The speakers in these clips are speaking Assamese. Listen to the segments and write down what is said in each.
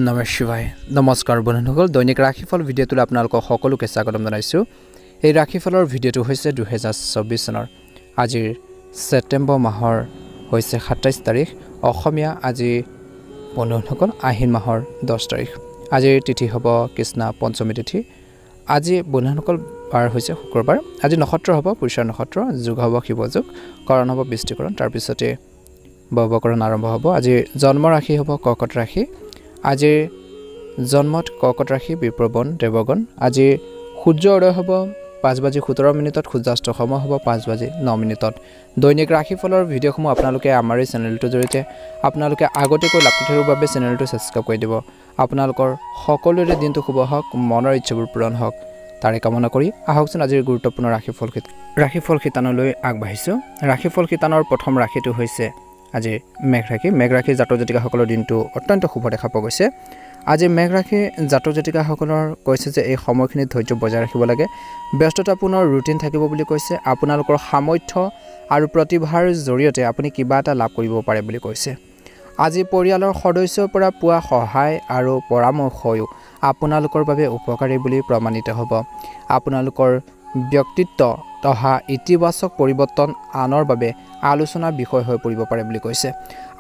নমঃ শিৱায় নমস্কাৰ বন্ধুসকল দৈনিক ৰাশিফল ভিডিঅ'টোত আপোনালোকক সকলোকে স্বাগতম জনাইছোঁ এই ৰাশিফলৰ ভিডিঅ'টো হৈছে 2024 চনৰ আজিৰ ছেপ্টেম্বৰ মাহৰ হৈছে 27 তাৰিখ অসমীয়া আজি বন্ধুসকল আহিন মাহৰ 10 তাৰিখ আজিৰ তিথি হ'ব কৃষ্ণা পঞ্চমী তিথি আজি বন্ধুসকল বাৰ হৈছে শুক্ৰবাৰ আজি নক্ষত্ৰ হ'ব পুৰুষৰ নক্ষত্ৰ যোগ হ'ব শিৱ যোগ কৰণ হ'ব বৃষ্টিকৰণ তাৰ পিছতে বৱকৰণ আৰম্ভ হ'ব আজি জন্ম ৰাশি হ'ব কৰ্কট ৰাশি আজিৰ জন্মত কৰ্কট ৰাশি বিপ্ৰবন দেৱগণ আজি সূৰ্য উদয় হ'ব 5:17 সূৰ্যাস্ত সময় হ'ব 5:09 দৈনিক ৰাশিফলৰ ভিডিঅ'সমূহ আপোনালোকে আমাৰ এই চেনেলটোৰ জৰিয়তে আপোনালোকে আগতীয়াকৈ লাভ কৰিবৰ বাবে চেনেলটো সাবস্ক্ৰাইব কৰি দিব আপোনালোকৰ সকলোৰে দিনটো শুভ হওক মনৰ ইচ্ছাবোৰ পূৰণ হওক তাৰে কামনা কৰি আহকচোন আজিৰ গুৰুত্বপূৰ্ণ ৰাশিফল শিতানলৈ আগবাঢ়িছোঁ ৰাশিফল শিতানৰ প্ৰথম ৰাশিটো হৈছে আজি মেঘ ৰাশি জাতক জাতিকাসকলৰ দিনটো অত্যন্ত শুভ দেখা পোৱা গৈছে আজি মেঘ ৰাশি জাতক জাতিকাসকলৰ কৈছে যে এই সময়খিনিত ধৈৰ্য বজাই ৰাখিব লাগে ব্যস্ততাপূৰ্ণ ৰুটিন থাকিব বুলি কৈছে আপোনালোকৰ সামৰ্থ্য আৰু প্ৰতিভাৰ জৰিয়তে আপুনি কিবা এটা লাভ কৰিব পাৰে বুলি কৈছে আজি পৰিয়ালৰ সদস্যৰ পৰা পোৱা সহায় আৰু পৰামৰ্শও আপোনালোকৰ বাবে উপকাৰী বুলি প্ৰমাণিত হ'ব আপোনালোকৰ ব্যক্তিত্ব তহা ইতিবাচক পৰিৱৰ্তন আনৰ বাবে আলোচনা বিষয় হৈ পৰিব পাৰে বুলি কৈছে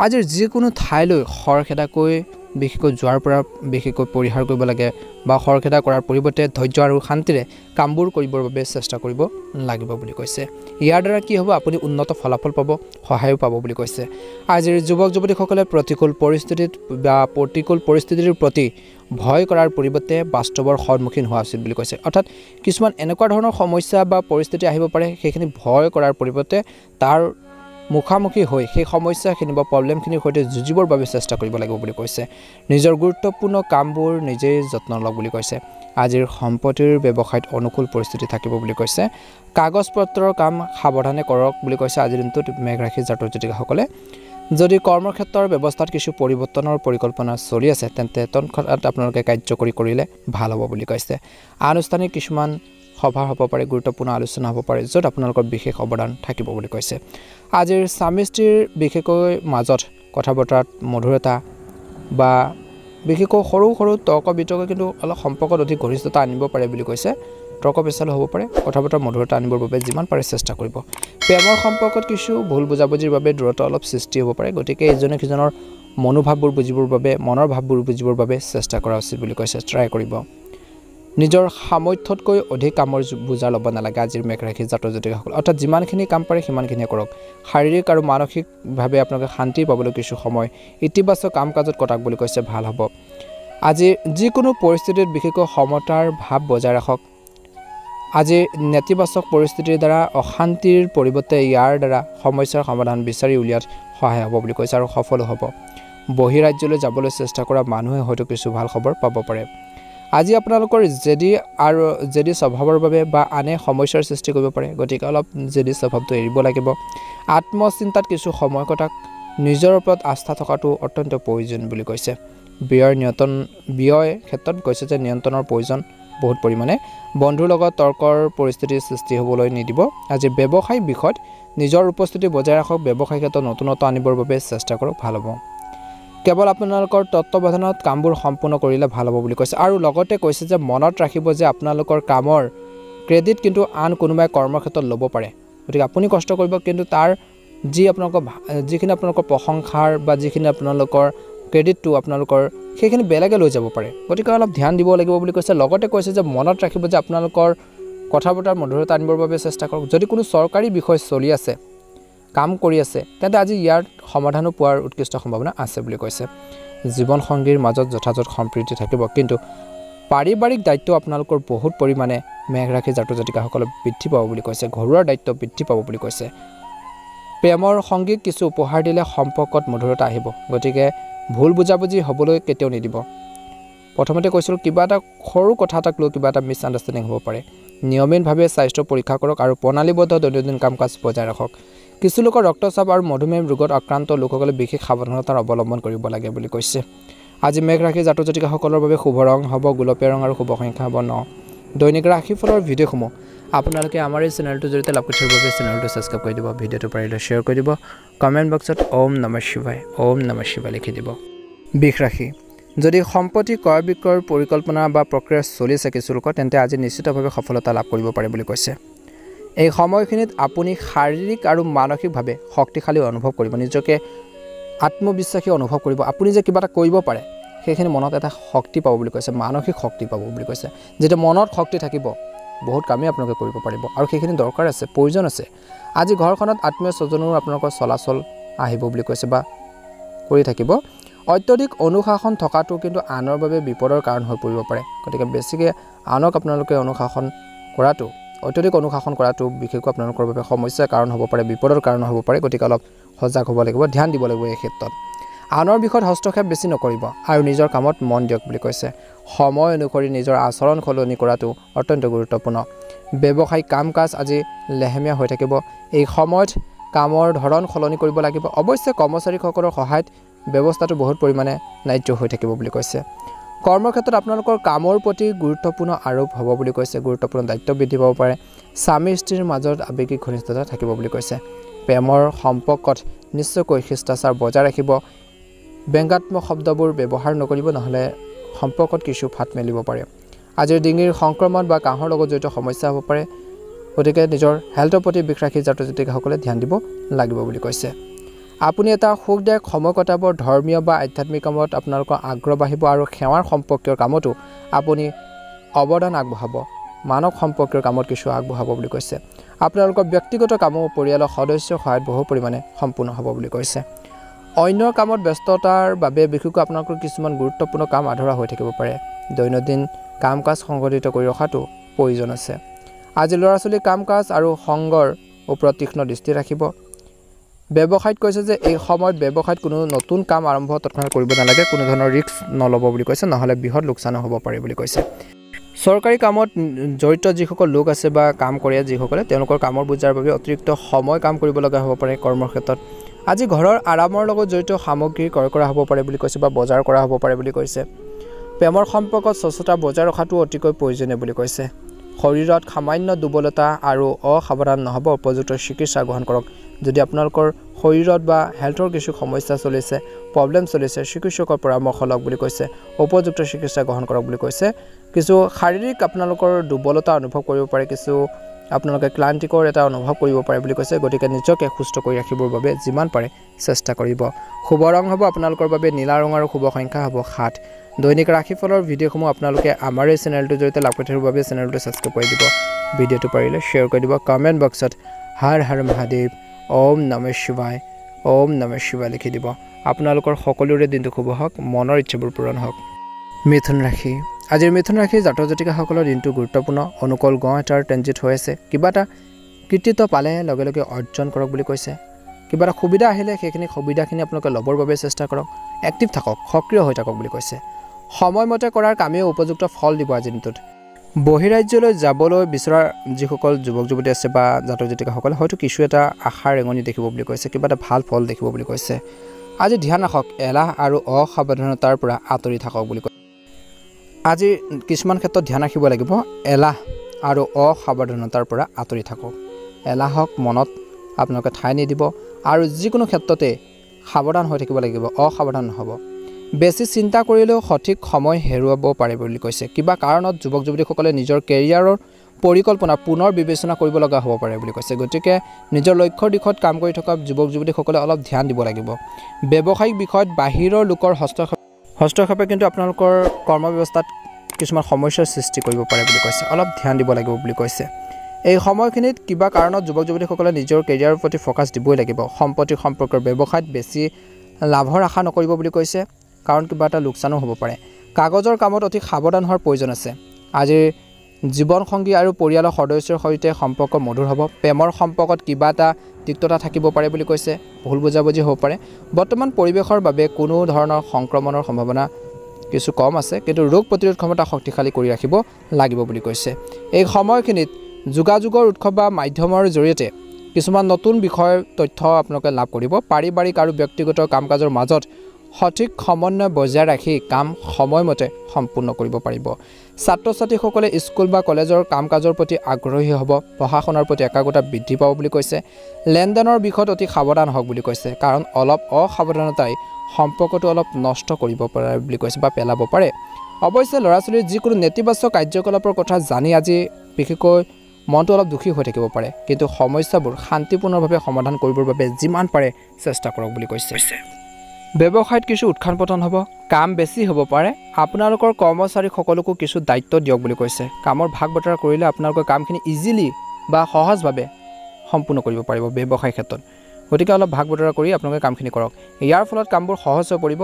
আজিৰ যিকোনো ঠাইলৈ খৰখেদাকৈ বিশেষকৈ যোৱাৰ পৰা বিশেষকৈ পৰিহাৰ কৰিব লাগে বা খৰখেদা কৰাৰ পৰিৱৰ্তে ধৈৰ্য আৰু শান্তিৰে কামবোৰ কৰিবৰ বাবে চেষ্টা কৰিব লাগিব বুলি কৈছে ইয়াৰ দ্বাৰা কি হ'ব আপুনি উন্নত ফলাফল পাব সহায়ো পাব বুলি কৈছে আজিৰ যুৱক যুৱতীসকলে প্ৰতিকূল পৰিস্থিতিৰ প্ৰতি ভয় কৰাৰ পৰিৱৰ্তে বাস্তৱৰ সন্মুখীন হোৱা উচিত বুলি কৈছে অৰ্থাৎ কিছুমান এনেকুৱা ধৰণৰ সমস্যা বা পৰিস্থিতি আহিব পাৰে সেইখিনি ভয় কৰাৰ পৰিৱৰ্তে তাৰ মুখামুখি হৈ সেই সমস্যাখিনি বা প্ৰব্লেমখিনিৰ সৈতে যুঁজিবৰ বাবে চেষ্টা কৰিব লাগিব বুলি কৈছে নিজৰ গুৰুত্বপূৰ্ণ কামবোৰ নিজেই যত্ন লওক বুলি কৈছে আজিৰ সম্পত্তিৰ ব্যৱসায়ত অনুকূল পৰিস্থিতি থাকিব বুলি কৈছে কাগজ পত্ৰৰ কাম সাৱধানে কৰক বুলি কৈছে আজিৰ দিনটোত মেঘ ৰাশি জাতক জাতিকাসকলে যদি কৰ্মক্ষেত্ৰৰ ব্যৱস্থাত কিছু পৰিৱৰ্তনৰ পৰিকল্পনা চলি আছে তেন্তে তৎক্ষণাত আপোনালোকে কাৰ্যকৰী কৰিলে ভাল হ'ব বুলি কৈছে আনুষ্ঠানিক কিছুমান সভা হ'ব পাৰে গুৰুত্বপূৰ্ণ আলোচনা হ'ব পাৰে য'ত আপোনালোকৰ বিশেষ অৱদান থাকিব বুলি কৈছে আজিৰ স্বামী স্ত্ৰীৰ বিশেষকৈ মাজত কথা বতৰাত মধুৰতা বা বিশেষকৈ সৰু সৰু তৰ্ক বিতৰ্ক কিন্তু অলপ সম্পৰ্কত অধিক ঘনিষ্ঠতা আনিব পাৰে বুলি কৈছে তৰ্ক পেচালো হ'ব পাৰে কথা বতৰা মধুৰতা আনিবৰ বাবে যিমান পাৰে চেষ্টা কৰিব প্ৰেমৰ সম্পৰ্কত কিছু ভুল বুজাবুজিৰ বাবে দূৰত্ব অলপ সৃষ্টি হ'ব পাৰে গতিকে ইজনে সিজনৰ মনোভাৱবোৰ বুজিবৰ বাবে মনৰ ভাৱবোৰ বুজিবৰ বাবে চেষ্টা কৰা উচিত বুলি কৈছে ট্ৰাই কৰিব নিজৰ সামৰ্থ্যতকৈ অধিক কামৰ বুজা ল'ব নালাগে আজিৰ মেঘ ৰাশি জাতক জাতিকাসকল অৰ্থাৎ যিমানখিনি কাম পাৰে সিমানখিনিয়ে কৰক শাৰীৰিক আৰু মানসিকভাৱে আপোনালোকে শান্তি পাবলৈ কিছু সময় ইতিবাচক কাম কাজত কটাক বুলি কৈছে ভাল হ'ব আজি যিকোনো পৰিস্থিতিত বিশেষকৈ সমতাৰ ভাৱ বজাই ৰাখক আজি নেতিবাচক পৰিস্থিতিৰ দ্বাৰা অশান্তিৰ পৰিৱৰ্তে ইয়াৰ দ্বাৰা সমস্যাৰ সমাধান বিচাৰি উলিয়াত সহায় হ'ব বুলি কৈছে আৰু সফল হ'ব বহিৰাজ্যলৈ যাবলৈ চেষ্টা কৰা মানুহে হয়তো কিছু ভাল খবৰ পাব পাৰে আজি আপোনালোকৰ জেদি স্বভাৱৰ বাবে বা আনে সমস্যাৰ সৃষ্টি কৰিব পাৰে গতিকে অলপ জেদি স্বভাৱটো এৰিব লাগিব আত্মচিন্তাত কিছু সময় কটাক নিজৰ ওপৰত আস্থা থকাটো অত্যন্ত প্ৰয়োজন বুলি কৈছে ব্যয় ক্ষেত্ৰত কৈছে যে নিয়ন্ত্ৰণৰ প্ৰয়োজন বহুত পৰিমাণে বন্ধুৰ লগত তৰ্কৰ পৰিস্থিতিৰ সৃষ্টি হ'বলৈ নিদিব আজি ব্যৱসায়িক বিষয়ত নিজৰ উপস্থিতি বজাই ৰাখক ব্যৱসায়িক ক্ষেত্ৰত নতুনত্ব আনিবৰ বাবে চেষ্টা কৰক ভাল হ'ব কেৱল আপোনালোকৰ তত্ত্বাৱধানত কামবোৰ সম্পূৰ্ণ কৰিলে ভাল হ'ব বুলি কৈছে আৰু লগতে কৈছে যে মনত ৰাখিব যে আপোনালোকৰ কামৰ ক্ৰেডিট কিন্তু আন কোনোবাই কৰ্মক্ষেত্ৰত ল'ব পাৰে গতিকে আপুনি কষ্ট কৰিব কিন্তু তাৰ যিখিনি আপোনালোকৰ প্ৰশংসাৰ বা যিখিনি আপোনালোকৰ ক্ৰেডিটটো আপোনালোকৰ সেইখিনি বেলেগে লৈ যাব পাৰে গতিকে অলপ ধ্যান দিব লাগিব বুলি কৈছে লগতে কৈছে যে মনত ৰাখিব যে আপোনালোকৰ কথা বতৰাৰ মধুৰতা আনিবৰ বাবে চেষ্টা কৰক যদি কোনো চৰকাৰী বিষয় চলি আছে কাম কৰি আছে তেন্তে আজি ইয়াৰ সমাধানো পোৱাৰ উৎকৃষ্ট সম্ভাৱনা আছে বুলি কৈছে জীৱন সংগীৰ মাজত যথাযথ সম্প্ৰীতি থাকিব কিন্তু পাৰিবাৰিক দায়িত্ব আপোনালোকৰ বহুত পৰিমাণে মেঘ ৰাশি জাতক জাতিকাসকলে বৃদ্ধি পাব বুলি কৈছে ঘৰুৱাৰ দায়িত্ব বৃদ্ধি পাব বুলি কৈছে প্ৰেমৰ সংগীক কিছু উপহাৰ দিলে সম্পৰ্কত মধুৰতা আহিব গতিকে ভুল বুজাবুজি হ'বলৈ কেতিয়াও নিদিব প্ৰথমতে কৈছিলোঁ কিবা এটা সৰু কথা এটাক লৈ কিবা এটা মিছ আণ্ডাৰষ্টেণ্ডিং হ'ব পাৰে নিয়মিতভাৱে স্বাস্থ্য পৰীক্ষা কৰক আৰু প্ৰণালীবদ্ধ দৈনন্দিন কাম কাজ বজাই ৰাখক কিছু লোকৰ ৰক্তচাপ আৰু মধুমেহ ৰোগত আক্ৰান্ত লোকসকলে বিশেষ সাৱধানতাৰ অৱলম্বন কৰিব লাগে বুলি কৈছে আজি মেঘ ৰাশি জাতক জাতিকাসকলৰ বাবে শুভ ৰং হ'ব গোলপীয়া ৰং আৰু শুভ সংখ্যা হ'ব 9 দৈনিক ৰাশিফলৰ ভিডিঅ'সমূহ আপোনালোকে আমাৰ এই চেনেলটোৰ জৰিয়তে লাভ কৰিবৰ বাবে চেনেলটো সাবস্ক্ৰাইব কৰি দিব ভিডিঅ'টো পাৰিলে শ্বেয়াৰ কৰি দিব কমেণ্ট বক্সত ওম নমঃ শিৱায় লিখি দিব বৃষ ৰাশি যদি সম্পত্তি ক্ৰয় বিক্ৰয়ৰ পৰিকল্পনা বা প্ৰক্ৰিয়া চলিছে কিছু লোকৰ তেন্তে আজি নিশ্চিতভাৱে সফলতা লাভ কৰিব পাৰে বুলি কৈছে এই সময়খিনিত আপুনি শাৰীৰিক আৰু মানসিকভাৱে শক্তিশালী অনুভৱ কৰিব নিজকে আত্মবিশ্বাসী অনুভৱ কৰিব আপুনি যে কিবা এটা কৰিব পাৰে সেইখিনি মনত এটা শক্তি পাব বুলি কৈছে মানসিক শক্তি পাব বুলি কৈছে যেটা মনত শক্তি থাকিব বহুত কামে আপোনালোকে কৰিব পাৰিব আৰু সেইখিনি দৰকাৰ আছে প্ৰয়োজন আছে আজি ঘৰখনত আত্মীয় স্বজনৰ আপোনালোকৰ চলাচল আহিব বুলি কৈছে বা কৰি থাকিব অত্যধিক অনুশাসন থকাটো কিন্তু আনৰ বাবে বিপদৰ কাৰণ হৈ পৰিব পাৰে গতিকে বেছিকৈ আনক আপোনালোকে অনুশাসন কৰাটো অত্যধিক অনুশাসন কৰাটো বিশেষকৈ আপোনালোকৰ বাবে সমস্যাৰ কাৰণ হ'ব পাৰে বিপদৰ কাৰণ হ'ব পাৰে গতিকে অলপ সজাগ হ'ব লাগিব ধ্যান দিব লাগিব এই ক্ষেত্ৰত আনৰ বিষয়ত হস্তক্ষেপ বেছি নকৰিব আৰু নিজৰ কামত মন দিয়ক বুলি কৈছে সময় অনুসৰি নিজৰ আচৰণ সলনি কৰাটো অত্যন্ত গুৰুত্বপূৰ্ণ ব্যৱসায়িক কাম-কাজ আজি লেহেমীয়া হৈ থাকিব এই সময়ত কামৰ ধৰণ সলনি কৰিব লাগিব অৱশ্যে কৰ্মচাৰীসকলৰ সহায়ত ব্যৱস্থাটো বহুত পৰিমাণে নাইজ্য হৈ থাকিব বুলি কৈছে কৰ্মক্ষেত্ৰত আপোনালোকৰ কামৰ প্ৰতি গুৰুত্বপূৰ্ণ আৰোপ হ'ব বুলি কৈছে গুৰুত্বপূৰ্ণ দায়িত্ব বৃদ্ধি পাব পাৰে স্বামী স্ত্ৰীৰ মাজত আৱেগিক ঘনিষ্ঠতা থাকিব বুলি কৈছে প্ৰেমৰ সম্পৰ্কত নিশ্চয়কৈ শিষ্টাচাৰ বজাই ৰাখিব ব্যংগাত্মক শব্দবোৰ ব্যৱহাৰ নকৰিব নহলে সম্পৰ্কত কিছু ফাট মেলিব পাৰে আজিৰ ডিঙিৰ সংক্ৰমণ বা কাহৰ লগত জড়িত সমস্যা হ'ব পাৰে গতিকে নিজৰ হেল্থৰ প্ৰতি বিশেষ ৰাখি জাতক-জাতিকাসকলে ধ্যান দিব লাগিব বুলি কৈছে আপুনি এটা সুখদায়ক সময় কটাব ধৰ্মীয় বা আধ্যাত্মিক কামত আপোনালোকৰ আগ্ৰহ বাঢ়িব আৰু সেৱাৰ সম্পৰ্কীয় কামতো আপুনি অৱদান আগবঢ়াব মানৱ সম্পৰ্কীয় কামত কিছু আগবঢ়াব বুলি কৈছে আপোনালোকৰ ব্যক্তিগত কামো পৰিয়ালৰ সদস্যৰ সহায়ত বহু পৰিমাণে সম্পূৰ্ণ হ'ব বুলি কৈছে অন্যৰ কামত ব্যস্ততাৰ বাবে বিশেষকৈ আপোনালোকৰ কিছুমান গুৰুত্বপূৰ্ণ কাম আধৰুৱা হৈ থাকিব পাৰে দৈনন্দিন কাম-কাজ সংগঠিত কৰি ৰখাটো প্ৰয়োজন আছে আজি ল'ৰা-ছোৱালীৰ কাম-কাজ আৰু সংগৰ ওপৰত তীক্ষ্ণ দৃষ্টি ৰাখিব ব্যৱসায়ত কৈছে যে এই সময়ত ব্যৱসায়ত কোনো নতুন কাম আৰম্ভ তৎক্ষণাত কৰিব নালাগে কোনো ধৰণৰ ৰিস্ক নল'ব বুলি কৈছে নহলে বৃহৎ লোকচান হ'ব পাৰে বুলি কৈছে চৰকাৰী কামত জড়িত যিসকল লোক আছে বা কাম কৰে যিসকলে তেওঁলোকৰ কামৰ বুজাৰ বাবে অতিৰিক্ত সময় কাম কৰিব লগা হ'ব পাৰে কৰ্মৰ ক্ষেত্ৰত আজি ঘৰৰ আৰামৰ লগত জড়িত সামগ্ৰী ক্ৰয় কৰা হ'ব পাৰে বুলি কৈছে বা বজাৰ কৰা হ'ব পাৰে বুলি কৈছে প্ৰেমৰ সম্পৰ্কত স্বচ্ছতা বজাই ৰখাটো অতিকৈ প্ৰয়োজনীয় বুলি কৈছে শৰীৰত সামান্য দুৰ্বলতা আৰু অসাৱধান নহ'ব উপযুক্ত চিকিৎসা গ্ৰহণ কৰক যদি আপোনালোকৰ শৰীৰত বা হেল্থৰ কিছু সমস্যা চলিছে প্ৰব্লেম চলিছে চিকিৎসকৰ পৰামৰ্শ লওক বুলি কৈছে উপযুক্ত চিকিৎসা গ্ৰহণ কৰক বুলি কৈছে কিছু শাৰীৰিক আপোনালোকৰ দুৰ্বলতা অনুভৱ কৰিব পাৰে কিছু আপোনালোকে ক্লান্তিকৰ এটা অনুভৱ কৰিব পাৰে বুলি কৈছে গতিকে নিজকে সুস্থ কৰি ৰাখিবৰ বাবে যিমান পাৰে চেষ্টা কৰিব শুভ ৰং হ'ব আপোনালোকৰ বাবে নীলা ৰং আৰু শুভ সংখ্যা হ'ব 7 দৈনিক ৰাশিফলৰ ভিডিঅ'সমূহ আপোনালোকে আমাৰ এই চেনেলটোৰ জৰিয়তে লাভ কৰি থকাৰ বাবে চেনেলটো সাবস্ক্ৰাইব কৰি দিব ভিডিঅ'টো পাৰিলে শ্বেয়াৰ কৰি দিব কমেন্ট বক্সত হৰ হৰ মহাদেৱ ওম নমঃ শিৱায় লিখি দিব আপোনালোকৰ সকলোৰে দিনটো শুভ হওক মনৰ ইচ্ছাবোৰ পূৰণ হওক মিথুন ৰাশি আজিৰ মিথুন ৰাশিৰ জাতক-জাতিকাসকলৰ দিনটো গুৰুত্বপূৰ্ণ অনুকূল গ্ৰহ এটাৰ ট্ৰেনজিট হৈ আছে কিবা এটা কৃতিত্ব পালে লগে লগে অৰ্জন কৰক বুলি কৈছে কিবা এটা সুবিধা আহিলে সেইখিনি সুবিধাখিনি আপোনালোকে ল'বৰ বাবে চেষ্টা কৰক এক্টিভ থাকক সক্ৰিয় হৈ থাকক বুলি কৈছে সময়মতে কৰাৰ কামেও উপযুক্ত ফল দিব আজিৰ দিনটোত বহিৰাজ্যলৈ যাবলৈ বিচৰা যিসকল যুৱক-যুৱতী আছে বা জাতক-জাতিকাসকলে হয়তো কিছু এটা আশাৰ ৰেঙনি দেখিব বুলি কৈছে কিবা এটা ভাল ফল দেখিব বুলি কৈছে আজি ধ্যান ৰাখক এলাহ আৰু অসাৱধানতাৰ পৰা আঁতৰি থাকক বুলি কৈছে আজি কিছুমান ক্ষেত্ৰত ধ্যান ৰাখিব লাগিব এলাহ আৰু অসাৱধানতাৰ পৰা আঁতৰি থাকক এলাহক মনত আপোনালোকে ঠাই নিদিব আৰু যিকোনো ক্ষেত্ৰতে সাৱধান হৈ থাকিব লাগিব অসাৱধান নহ'ব বেছি চিন্তা কৰিলেও সঠিক সময় হেৰুৱাব পাৰে বুলি কৈছে কিবা কাৰণত যুৱক-যুৱতীসকলে নিজৰ কেৰিয়াৰৰ পৰিকল্পনা পুনৰ বিবেচনা কৰিব লগা হ'ব পাৰে বুলি কৈছে গতিকে নিজৰ লক্ষ্যৰ দিশত কাম কৰি থকা যুৱক-যুৱতীসকলে অলপ ধ্যান দিব লাগিব ব্যৱসায়িক বিষয়ত বাহিৰৰ লোকৰ হস্তক্ষেপে কিন্তু আপোনালোকৰ কৰ্ম ব্যৱস্থাত কিছুমান সমস্যাৰ সৃষ্টি কৰিব পাৰে বুলি কৈছে অলপ ধ্যান দিব লাগিব বুলি কৈছে এই সময়খিনিত কিবা কাৰণত যুৱক-যুৱতীসকলে নিজৰ কেৰিয়াৰৰ প্ৰতি ফ'কাছ দিবই লাগিব সম্পত্তি সম্পৰ্কৰ ব্যৱসায়ত বেছি লাভৰ আশা নকৰিব বুলি কৈছে কাৰণ কিবা এটা লোকচানো হ'ব পাৰে কাগজৰ কামত অতি সাৱধান হোৱাৰ প্ৰয়োজন আছে আজিৰ জীৱনসংগী আৰু পৰিয়ালৰ সদস্যৰ সৈতে সম্পৰ্ক মধুৰ হ'ব প্ৰেমৰ সম্পৰ্কত কিবা এটা তিক্ততা থাকিব পাৰে বুলি কৈছে ভুল বুজাবুজি হ'ব পাৰে বৰ্তমান পৰিৱেশৰ বাবে কোনো ধৰণৰ সংক্ৰমণৰ সম্ভাৱনা কিছু কম আছে কিন্তু ৰোগ প্ৰতিৰোধ ক্ষমতা শক্তিশালী কৰি ৰাখিব লাগিব বুলি কৈছে এই সময়খিনিত যোগাযোগৰ উৎসৱ বা মাধ্যমৰ জৰিয়তে কিছুমান নতুন বিষয়ৰ তথ্য আপোনালোকে লাভ কৰিব পাৰিবাৰিক আৰু ব্যক্তিগত কাম-কাজৰ মাজত সঠিক সমন্বয় বজাই ৰাখি কাম সময়মতে সম্পূৰ্ণ কৰিব পাৰিব ছাত্ৰ-ছাত্ৰীসকলে স্কুল বা কলেজৰ কাম-কাজৰ প্ৰতি আগ্ৰহী হ'ব পঢ়া-শুনাৰ প্ৰতি একাগ্ৰতা বৃদ্ধি পাব বুলি কৈছে লেনদেনৰ বিষয়ত অতি সাৱধান হওক বুলি কৈছে কাৰণ অলপ অসাৱধানতাই সম্পৰ্কটো অলপ নষ্ট কৰিব পাৰে বুলি কৈছে বা পেলাব পাৰে অৱশ্যে ল'ৰা ছোৱালীৰ যিকোনো নেতিবাচক কাৰ্যকলাপৰ কথা জানি আজি বিশেষকৈ মনটো অলপ দুখী হৈ থাকিব পাৰে কিন্তু সমস্যাবোৰ শান্তিপূৰ্ণভাৱে সমাধান কৰিবৰ বাবে যিমান পাৰে চেষ্টা কৰক বুলি কৈছে ব্যৱসায়ত কিছু উত্থান পতন হ'ব কাম বেছি হ'ব পাৰে আপোনালোকৰ কৰ্মচাৰী সকলোকো কিছু দায়িত্ব দিয়ক বুলি কৈছে কামৰ ভাগ বতৰা কৰিলে আপোনালোকৰ কামখিনি ইজিলি বা সহজভাৱে সম্পূৰ্ণ কৰিব পাৰিব ব্যৱসায় ক্ষেত্ৰত গতিকে অলপ ভাগ বতৰা কৰি আপোনালোকে কামখিনি কৰক ইয়াৰ ফলত কামবোৰ সহজ হৈ পৰিব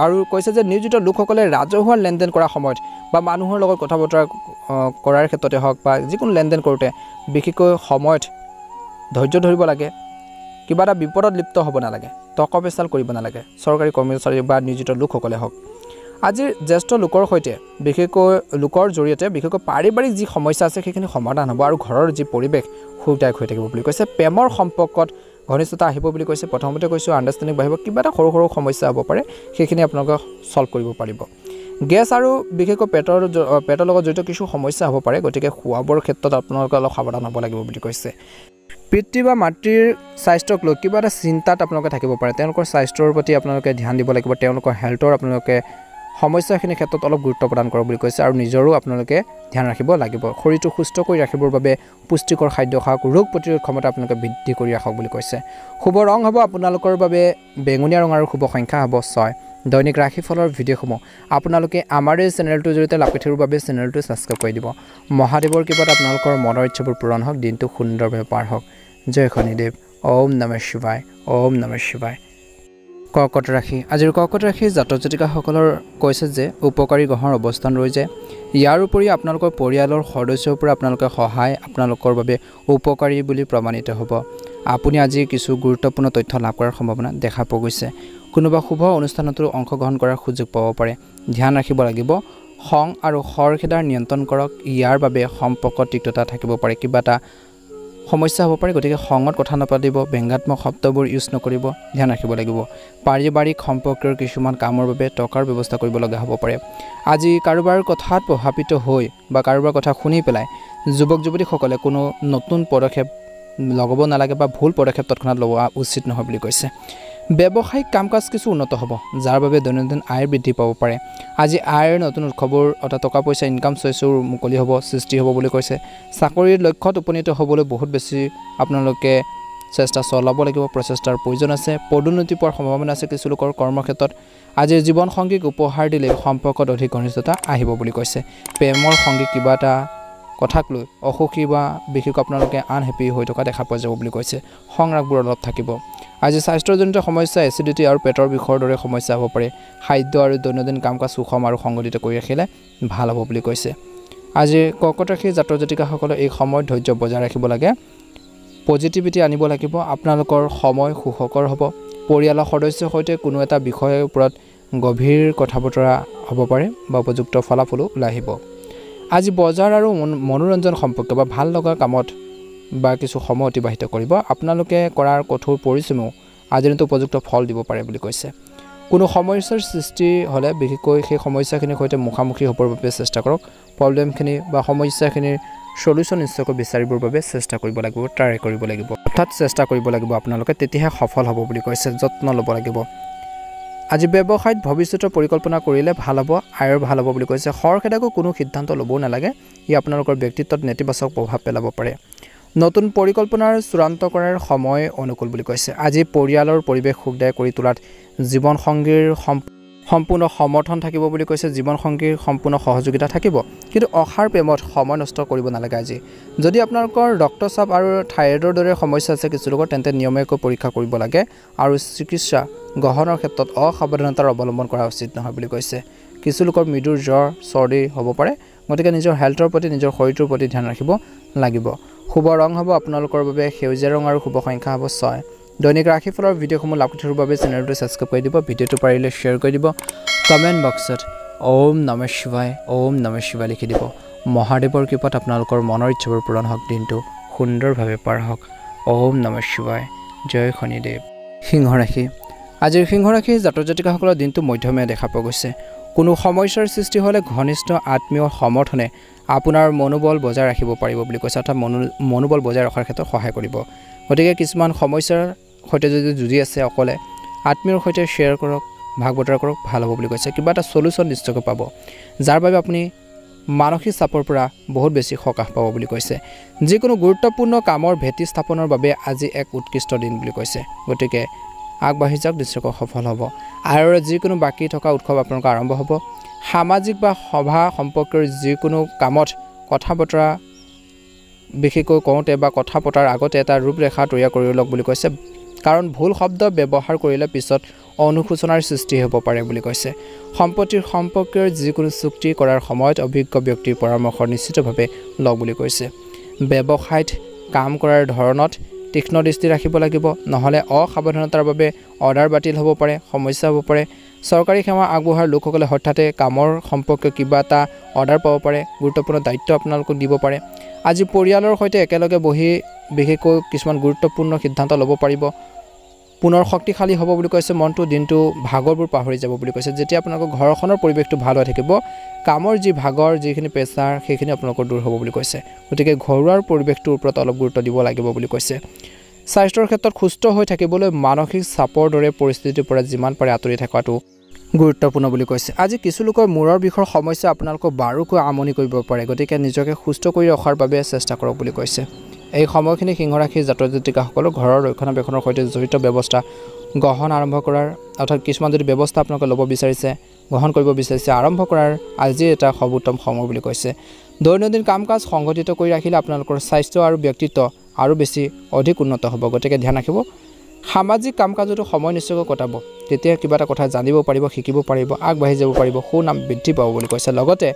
আৰু কৈছে যে নিয়োজিত লোকসকলে ৰাজহুৱা লেনদেন কৰাৰ সময়ত বা মানুহৰ লগত কথা বতৰা কৰাৰ ক্ষেত্ৰতে হওক বা যিকোনো লেনদেন কৰোঁতে বিশেষকৈ সময়ত ধৈৰ্য ধৰিব লাগে কিবা এটা বিপদত লিপ্ত হ'ব নালাগে টকা পেচাল কৰিব নালাগে চৰকাৰী কৰ্মচাৰী বা নিয়োজিত লোকসকলে হওক আজিৰ জ্যেষ্ঠ লোকৰ সৈতে বিশেষকৈ লোকৰ জৰিয়তে বিশেষকৈ পাৰিবাৰিক যি সমস্যা আছে সেইখিনি সমাধান হ'ব আৰু ঘৰৰ যি পৰিৱেশ সুখদায়ক হৈ থাকিব বুলি কৈছে প্ৰেমৰ সম্পৰ্কত ঘনিষ্ঠতা আহিব বুলি কৈছে প্ৰথমতে কৈছোঁ আণ্ডাৰষ্টেণ্ডিং বাঢ়িব কিবা এটা সৰু সৰু সমস্যা হ'ব পাৰে সেইখিনি আপোনালোকে সলভ কৰিব পাৰিব গেছ আৰু বিশেষকৈ পেটৰ লগত জড়িত কিছু সমস্যা হ'ব পাৰে গতিকে খোৱা বোৱাৰ ক্ষেত্ৰত আপোনালোকে অলপ সাৱধান হ'ব লাগিব বুলি কৈছে পিতৃ বা মাতৃৰ স্বাস্থ্যক লৈ কিবা এটা চিন্তাত আপোনালোকে থাকিব পাৰে তেওঁলোকৰ স্বাস্থ্যৰ প্ৰতি আপোনালোকে ধ্যান দিব লাগিব তেওঁলোকৰ হেল্থৰ আপোনালোকে সমস্যাখিনিৰ ক্ষেত্ৰত অলপ গুৰুত্ব প্ৰদান কৰক বুলি কৈছে আৰু নিজৰো আপোনালোকে ধ্যান ৰাখিব লাগিব শৰীৰটো সুস্থ কৰি ৰাখিবৰ বাবে পুষ্টিকৰ খাদ্য খাওক ৰোগ প্ৰতিৰোধ ক্ষমতা আপোনালোকে বৃদ্ধি কৰি ৰাখক বুলি কৈছে শুভ ৰং হ'ব আপোনালোকৰ বাবে বেঙুনীয়া ৰং আৰু শুভ সংখ্যা হ'ব 6 দৈনিক ৰাশিফলৰ ভিডিঅ'সমূহ আপোনালোকে আমাৰ এই চেনেলটোৰ জৰিয়তে লাভ কৰিবৰ বাবে চেনেলটো ছাবস্ক্ৰাইব কৰি দিব মহাদেৱৰ কৃপাত আপোনালোকৰ মনৰ ইচ্ছাবোৰ পূৰণ হওক দিনটো সুন্দৰভাৱে পাৰ হওক জয় শনিদেৱ ওম নমঃ শিৱায় ওম নমঃ শিৱায় কৰ্কট ৰাশি আজিৰ কৰ্কট ৰাশিৰ জাতক জাতিকাসকলৰ কৈছে যে উপকাৰী গ্ৰহৰ অৱস্থান ৰৈ যায় ইয়াৰ উপৰি আপোনালোকৰ পৰিয়ালৰ সদস্যৰ পৰা আপোনালোকৰ সহায় আপোনালোকৰ বাবে উপকাৰী বুলি প্ৰমাণিত হ'ব আপুনি আজি কিছু গুৰুত্বপূৰ্ণ তথ্য লাভ কৰাৰ সম্ভাৱনা দেখা পোৱা গৈছে কোনোবা শুভ অনুষ্ঠানতো অংশগ্ৰহণ কৰাৰ সুযোগ পাব পাৰে ধ্যান ৰাখিব লাগিব খং আৰু খৰখেদাৰ নিয়ন্ত্ৰণ কৰক ইয়াৰ বাবে সম্পৰ্কত তিক্ততা থাকিব পাৰে কিবা এটা সমস্যা হ'ব পাৰে গতিকে খঙত কথা নাপাতিব ব্যংগাত্মক শব্দবোৰ ইউজ নকৰিব ধ্যান ৰাখিব লাগিব পাৰিবাৰিক সম্পৰ্কৰ কিছুমান কামৰ বাবে টকাৰ ব্যৱস্থা কৰিব লগা হ'ব পাৰে আজি কাৰোবাৰ কথাত প্ৰভাৱিত হৈ বা কাৰোবাৰ কথা শুনি পেলাই যুৱক যুৱতীসকলে কোনো নতুন পদক্ষেপ লগাব নালাগে বা ভুল পদক্ষেপ তৎক্ষণাত লোৱা উচিত নহয় বুলি কৈছে ব্যৱসায়িক কাম কাজ কিছু উন্নত হ'ব যাৰ বাবে দৈনন্দিন আয় বৃদ্ধি পাব পাৰে আজি আয়ৰ নতুন উৎসৱৰ অৰ্থাৎ টকা পইচা ইনকাম চ'ৰ্চৰ মুকলি হ'ব সৃষ্টি হ'ব বুলি কৈছে চাকৰিৰ লক্ষ্যত উপনীত হ'বলৈ বহুত বেছি আপোনালোকে চেষ্টা চলাব লাগিব প্ৰচেষ্টাৰ প্ৰয়োজন আছে পদোন্নতি পোৱাৰ সম্ভাৱনা আছে কিছু লোকৰ কৰ্মক্ষেত্ৰত আজিৰ জীৱন সংগীক উপহাৰ দিলে সম্পৰ্কত অধিক ঘনিষ্ঠতা আহিব বুলি কৈছে প্ৰেমৰ সংগীক কিবা এটা কথাক লৈ অসুখী বা বিশেষকৈ আপোনালোকে আনহেপি হৈ থকা দেখা পোৱা যাব বুলি কৈছে সংৰাগবোৰ অলপ থাকিব আজি স্বাস্থ্যজনিত সমস্যা এচিডিটি আৰু পেটৰ বিষৰ দৰে সমস্যা হ'ব পাৰে খাদ্য আৰু দৈনন্দিন কাম কাজ সুষম আৰু সংগঠিত কৰি ৰাখিলে ভাল হ'ব বুলি কৈছে আজি কৰ্কট ৰাশিৰ জাতক জাতিকাসকলে এই সময়ত ধৈৰ্য বজাই ৰাখিব লাগে পজিটিভিটি আনিব লাগিব আপোনালোকৰ সময় সুখকৰ হ'ব পৰিয়ালৰ সদস্যৰ সৈতে কোনো এটা বিষয়ৰ ওপৰত গভীৰ কথা বতৰা হ'ব পাৰে বা উপযুক্ত ফলাফলো ওলাই আহিব আজি বজাৰ আৰু মনোৰঞ্জন সম্পৰ্ক বা ভাল লগা কামত বা কিছু সময় অতিবাহিত কৰিব আপোনালোকে কৰাৰ কঠোৰ পৰিশ্ৰমেও আজিৰ দিনটো উপযুক্ত ফল দিব পাৰে বুলি কৈছে কোনো সমস্যাৰ সৃষ্টি হ'লে বিশেষকৈ সেই সমস্যাখিনিৰ সৈতে মুখামুখি হ'বৰ বাবে চেষ্টা কৰক প্ৰব্লেমখিনি বা সমস্যাখিনিৰ সলিউশ্যন নিশ্চয়কৈ বিচাৰিবৰ বাবে চেষ্টা কৰিব লাগিব ট্ৰাই কৰিব লাগিব অৰ্থাৎ চেষ্টা কৰিব লাগিব আপোনালোকে তেতিয়াহে সফল হ'ব বুলি কৈছে যত্ন ল'ব লাগিব আজি ব্যৱসায়ত ভৱিষ্যতৰ পৰিকল্পনা কৰিলে ভাল হ'ব আয়ৰ ভাল হ'ব বুলি কৈছে খৰখেদাকৈ কোনো সিদ্ধান্ত ল'ব নালাগে ই আপোনালোকৰ ব্যক্তিত্বত নেতিবাচক প্ৰভাৱ পেলাব পাৰে নতুন পৰিকল্পনাৰ চূড়ান্ত কৰাৰ সময় অনুকূল বুলি কৈছে আজি পৰিয়ালৰ পৰিৱেশ সুখদায়ক কৰি তোলাত জীৱন সংগীৰ সম্পূৰ্ণ সমৰ্থন থাকিব বুলি কৈছে জীৱন সংগীৰ সম্পূৰ্ণ সহযোগিতা থাকিব কিন্তু অসাৰ প্ৰেমত সময় নষ্ট কৰিব নালাগে আজি যদি আপোনালোকৰ ৰক্তচাপ আৰু থাইৰয়ডৰ দৰে সমস্যা আছে কিছু লোকৰ তেন্তে নিয়মীয়াকৈ পৰীক্ষা কৰিব লাগে আৰু চিকিৎসা গ্ৰহণৰ ক্ষেত্ৰত অসাৱধানতাৰ অৱলম্বন কৰা উচিত নহয় বুলি কৈছে কিছু লোকৰ মৃদুৰ জ্বৰ চৰ্দি হ'ব পাৰে গতিকে নিজৰ হেল্থৰ প্ৰতি নিজৰ শৰীৰটোৰ প্ৰতি ধ্যান ৰাখিব লাগিব শুভ ৰং হ'ব আপোনালোকৰ বাবে সেউজীয়া ৰং আৰু শুভ সংখ্যা হ'ব 6 দৈনিক ৰাশিফলৰ ভিডিঅ'সমূহ লাভ কৰিবৰ বাবে চেনেলটো ছাবস্ক্ৰাইব কৰি দিব ভিডিঅ'টো পাৰিলে শ্বেয়াৰ কৰি দিব কমেণ্ট বক্সত ওম নমঃ শিৱায় লিখি দিব মহাদেৱৰ কৃপাত আপোনালোকৰ মনৰ ইচ্ছাবোৰ পূৰণ হওক দিনটো সুন্দৰভাৱে পাৰ হওক ওম নমঃ শিৱায় জয় শনিদেৱ সিংহ ৰাশি আজিৰ সিংহ ৰাশিৰ জাতক জাতিকাসকলৰ দিনটো মধ্যমীয়া দেখা পোৱা গৈছে কোনো সমস্যাৰ সৃষ্টি হ'লে ঘনিষ্ঠ আত্মীয় সমৰ্থনে আপোনাৰ মনোবল বজাই ৰাখিব পাৰিব বুলি কৈছে অৰ্থাৎ মনোবল বজাই ৰখাৰ ক্ষেত্ৰত সহায় কৰিব গতিকে কিছুমান সমস্যাৰ সৈতে যদি যুঁজি আছে অকলে আত্মীয়ৰ সৈতে শ্বেয়াৰ কৰক ভাগ বতৰা কৰক ভাল হ'ব বুলি কৈছে কিবা এটা সলিউশন নিশ্চয়কৈ পাব যাৰ বাবে আপুনি মানসিক চাপৰ পৰা বহুত বেছি সকাহ পাব বুলি কৈছে যিকোনো গুৰুত্বপূৰ্ণ কামৰ ভেটি স্থাপনৰ বাবে আজি এক উৎকৃষ্ট দিন বুলি কৈছে গতিকে আগবাঢ়ি যাওক নিশ্চয়কৈ সফল হ'ব আৰু যিকোনো বাকি থকা উৎসৱ আপোনালোকৰ আৰম্ভ হ'ব সামাজিক বা সভা সম্পৰ্কীয় যিকোনো কামত কথা বতৰা বিশেষকৈ কওঁতে বা কথা পতাৰ আগতে এটা ৰূপৰেখা তৈয়াৰ কৰি লওক বুলি কৈছে কাৰণ ভুল শব্দ ব্যৱহাৰ কৰিলে পিছত অনুশোচনাৰ সৃষ্টি হ'ব পাৰে বুলি কৈছে সম্পত্তিৰ সম্পৰ্কীয় যিকোনো চুক্তি কৰাৰ সময়ত অভিজ্ঞ ব্যক্তিৰ পৰামৰ্শ নিশ্চিতভাৱে লওক বুলি কৈছে ব্যৱসায়ত কাম কৰাৰ ধৰণত তীক্ষ্ণ দৃষ্টি ৰাখিব লাগিব নহলে অসাৱধানতাৰ বাবে অৰ্ডাৰ বাতিল হ'ব পাৰে সমস্যা হ'ব পাৰে চৰকাৰী সেৱা আগবঢ়োৱাৰ লোকসকলে হঠাতে কামৰ সম্পৰ্কীয় কিবা এটা অৰ্ডাৰ পাব পাৰে গুৰুত্বপূৰ্ণ দায়িত্ব আপোনালোকক দিব পাৰে আজি পৰিয়ালৰ সৈতে একেলগে বহি বিশেষকৈ কিছুমান গুৰুত্বপূৰ্ণ সিদ্ধান্ত ল'ব পাৰিব পুনৰ শক্তিশালী হ'ব বুলি কৈছে মনটো দিনটো ভাগৰবোৰ পাহৰি যাব বুলি কৈছে যেতিয়া আপোনালোকৰ ঘৰখনৰ পৰিৱেশটো ভাল হৈ থাকিব কামৰ যি ভাগৰ যিখিনি প্ৰেছাৰ সেইখিনি আপোনালোকৰ দূৰ হ'ব বুলি কৈছে গতিকে ঘৰুৱাৰ পৰিৱেশটোৰ ওপৰত অলপ গুৰুত্ব দিব লাগিব বুলি কৈছে স্বাস্থ্যৰ ক্ষেত্ৰত সুস্থ হৈ থাকিবলৈ মানসিক চাপৰ দৰে পৰিস্থিতিৰ পৰা যিমান পাৰে আঁতৰি থকাটো গুৰুত্বপূৰ্ণ বুলি কৈছে আজি কিছু লোকৰ মূৰৰ বিষৰ সমস্যা আপোনালোকক বাৰুকৈ আমনি কৰিব পাৰে গতিকে নিজকে সুস্থ কৰি ৰখাৰ বাবে চেষ্টা কৰক বুলি কৈছে এই সময়খিনি সিংহ ৰাশিৰ জাতক জাতিকাসকলৰ ঘৰৰ ৰক্ষণাবেক্ষণৰ সৈতে জড়িত ব্যৱস্থা গ্ৰহণ আৰম্ভ কৰাৰ অৰ্থাৎ কিছুমান যদি ব্যৱস্থা আপোনালোকে ল'ব বিচাৰিছে গ্ৰহণ কৰিব বিচাৰিছে আৰম্ভ কৰাৰ আজি এটা সৰ্বোত্তম সময় বুলি কৈছে দৈনন্দিন কাম কাজ সংগঠিত কৰি ৰাখিলে আপোনালোকৰ স্বাস্থ্য আৰু ব্যক্তিত্ব আৰু বেছি অধিক উন্নত হ'ব গতিকে ধ্যান ৰাখিব সামাজিক কাম কাজতো সময় নিশ্চয়কৈ কটাব তেতিয়া কিবা এটা কথা জানিব পাৰিব শিকিব পাৰিব আগবাঢ়ি যাব পাৰিব সুনাম বৃদ্ধি পাব বুলি কৈছে লগতে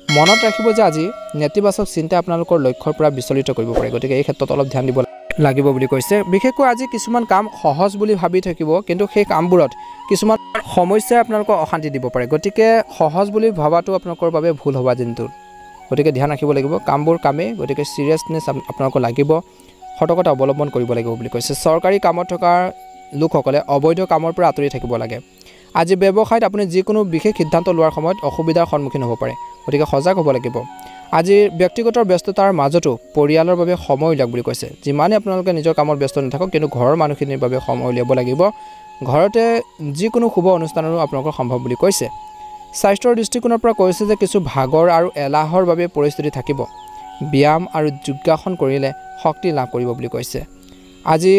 মনত ৰাখিব যে আজি নেতিবাচক চিন্তা আপোনালোকৰ লক্ষ্যৰ পৰা বিচলিত কৰিব পাৰে গতিকে এই ক্ষেত্ৰত অলপ ধ্যান দিব লাগিব বুলি কৈছে বিশেষকৈ আজি কিছুমান কাম সহজ বুলি ভাবি থাকিব কিন্তু সেই কামবোৰত কিছুমান সমস্যাই আপোনালোকক অশান্তি দিব পাৰে গতিকে সহজ বুলি ভাবাটো আপোনালোকৰ বাবে ভুল হ'ব দিনটোত গতিকে ধ্যান ৰাখিব লাগিব কামবোৰ কামেই গতিকে সিৰিয়াছনেছ আপোনালোকক লাগিব সতৰ্কতা অৱলম্বন কৰিব লাগিব বুলি কৈছে চৰকাৰী কামত থকা লোকসকলে অবৈধ কামৰ পৰা আঁতৰি থাকিব লাগে আজি ব্যৱসায়ত আপুনি যিকোনো বিশেষ সিদ্ধান্ত লোৱাৰ সময়ত অসুবিধাৰ সন্মুখীন হ'ব পাৰে গতিকে সজাগ হ'ব লাগিব আজি ব্যক্তিগত ব্যস্ততাৰ মাজতো পৰিয়ালৰ বাবে সময় উলিয়াওক বুলি কৈছে যিমানে আপোনালোকে নিজৰ কামত ব্যস্ত নাথাকক কিন্তু ঘৰৰ মানুহখিনিৰ বাবে সময় উলিয়াব লাগিব ঘৰতে যিকোনো শুভ অনুষ্ঠানৰো আপোনালোকৰ সম্ভৱ বুলি কৈছে স্বাস্থ্যৰ দৃষ্টিকোণৰ পৰা কৈছে যে কিছু ভাগৰ আৰু এলাহৰ বাবে পৰিস্থিতি থাকিব ব্যায়াম আৰু যোগাসন কৰিলে শক্তি লাভ কৰিব বুলি কৈছে আজি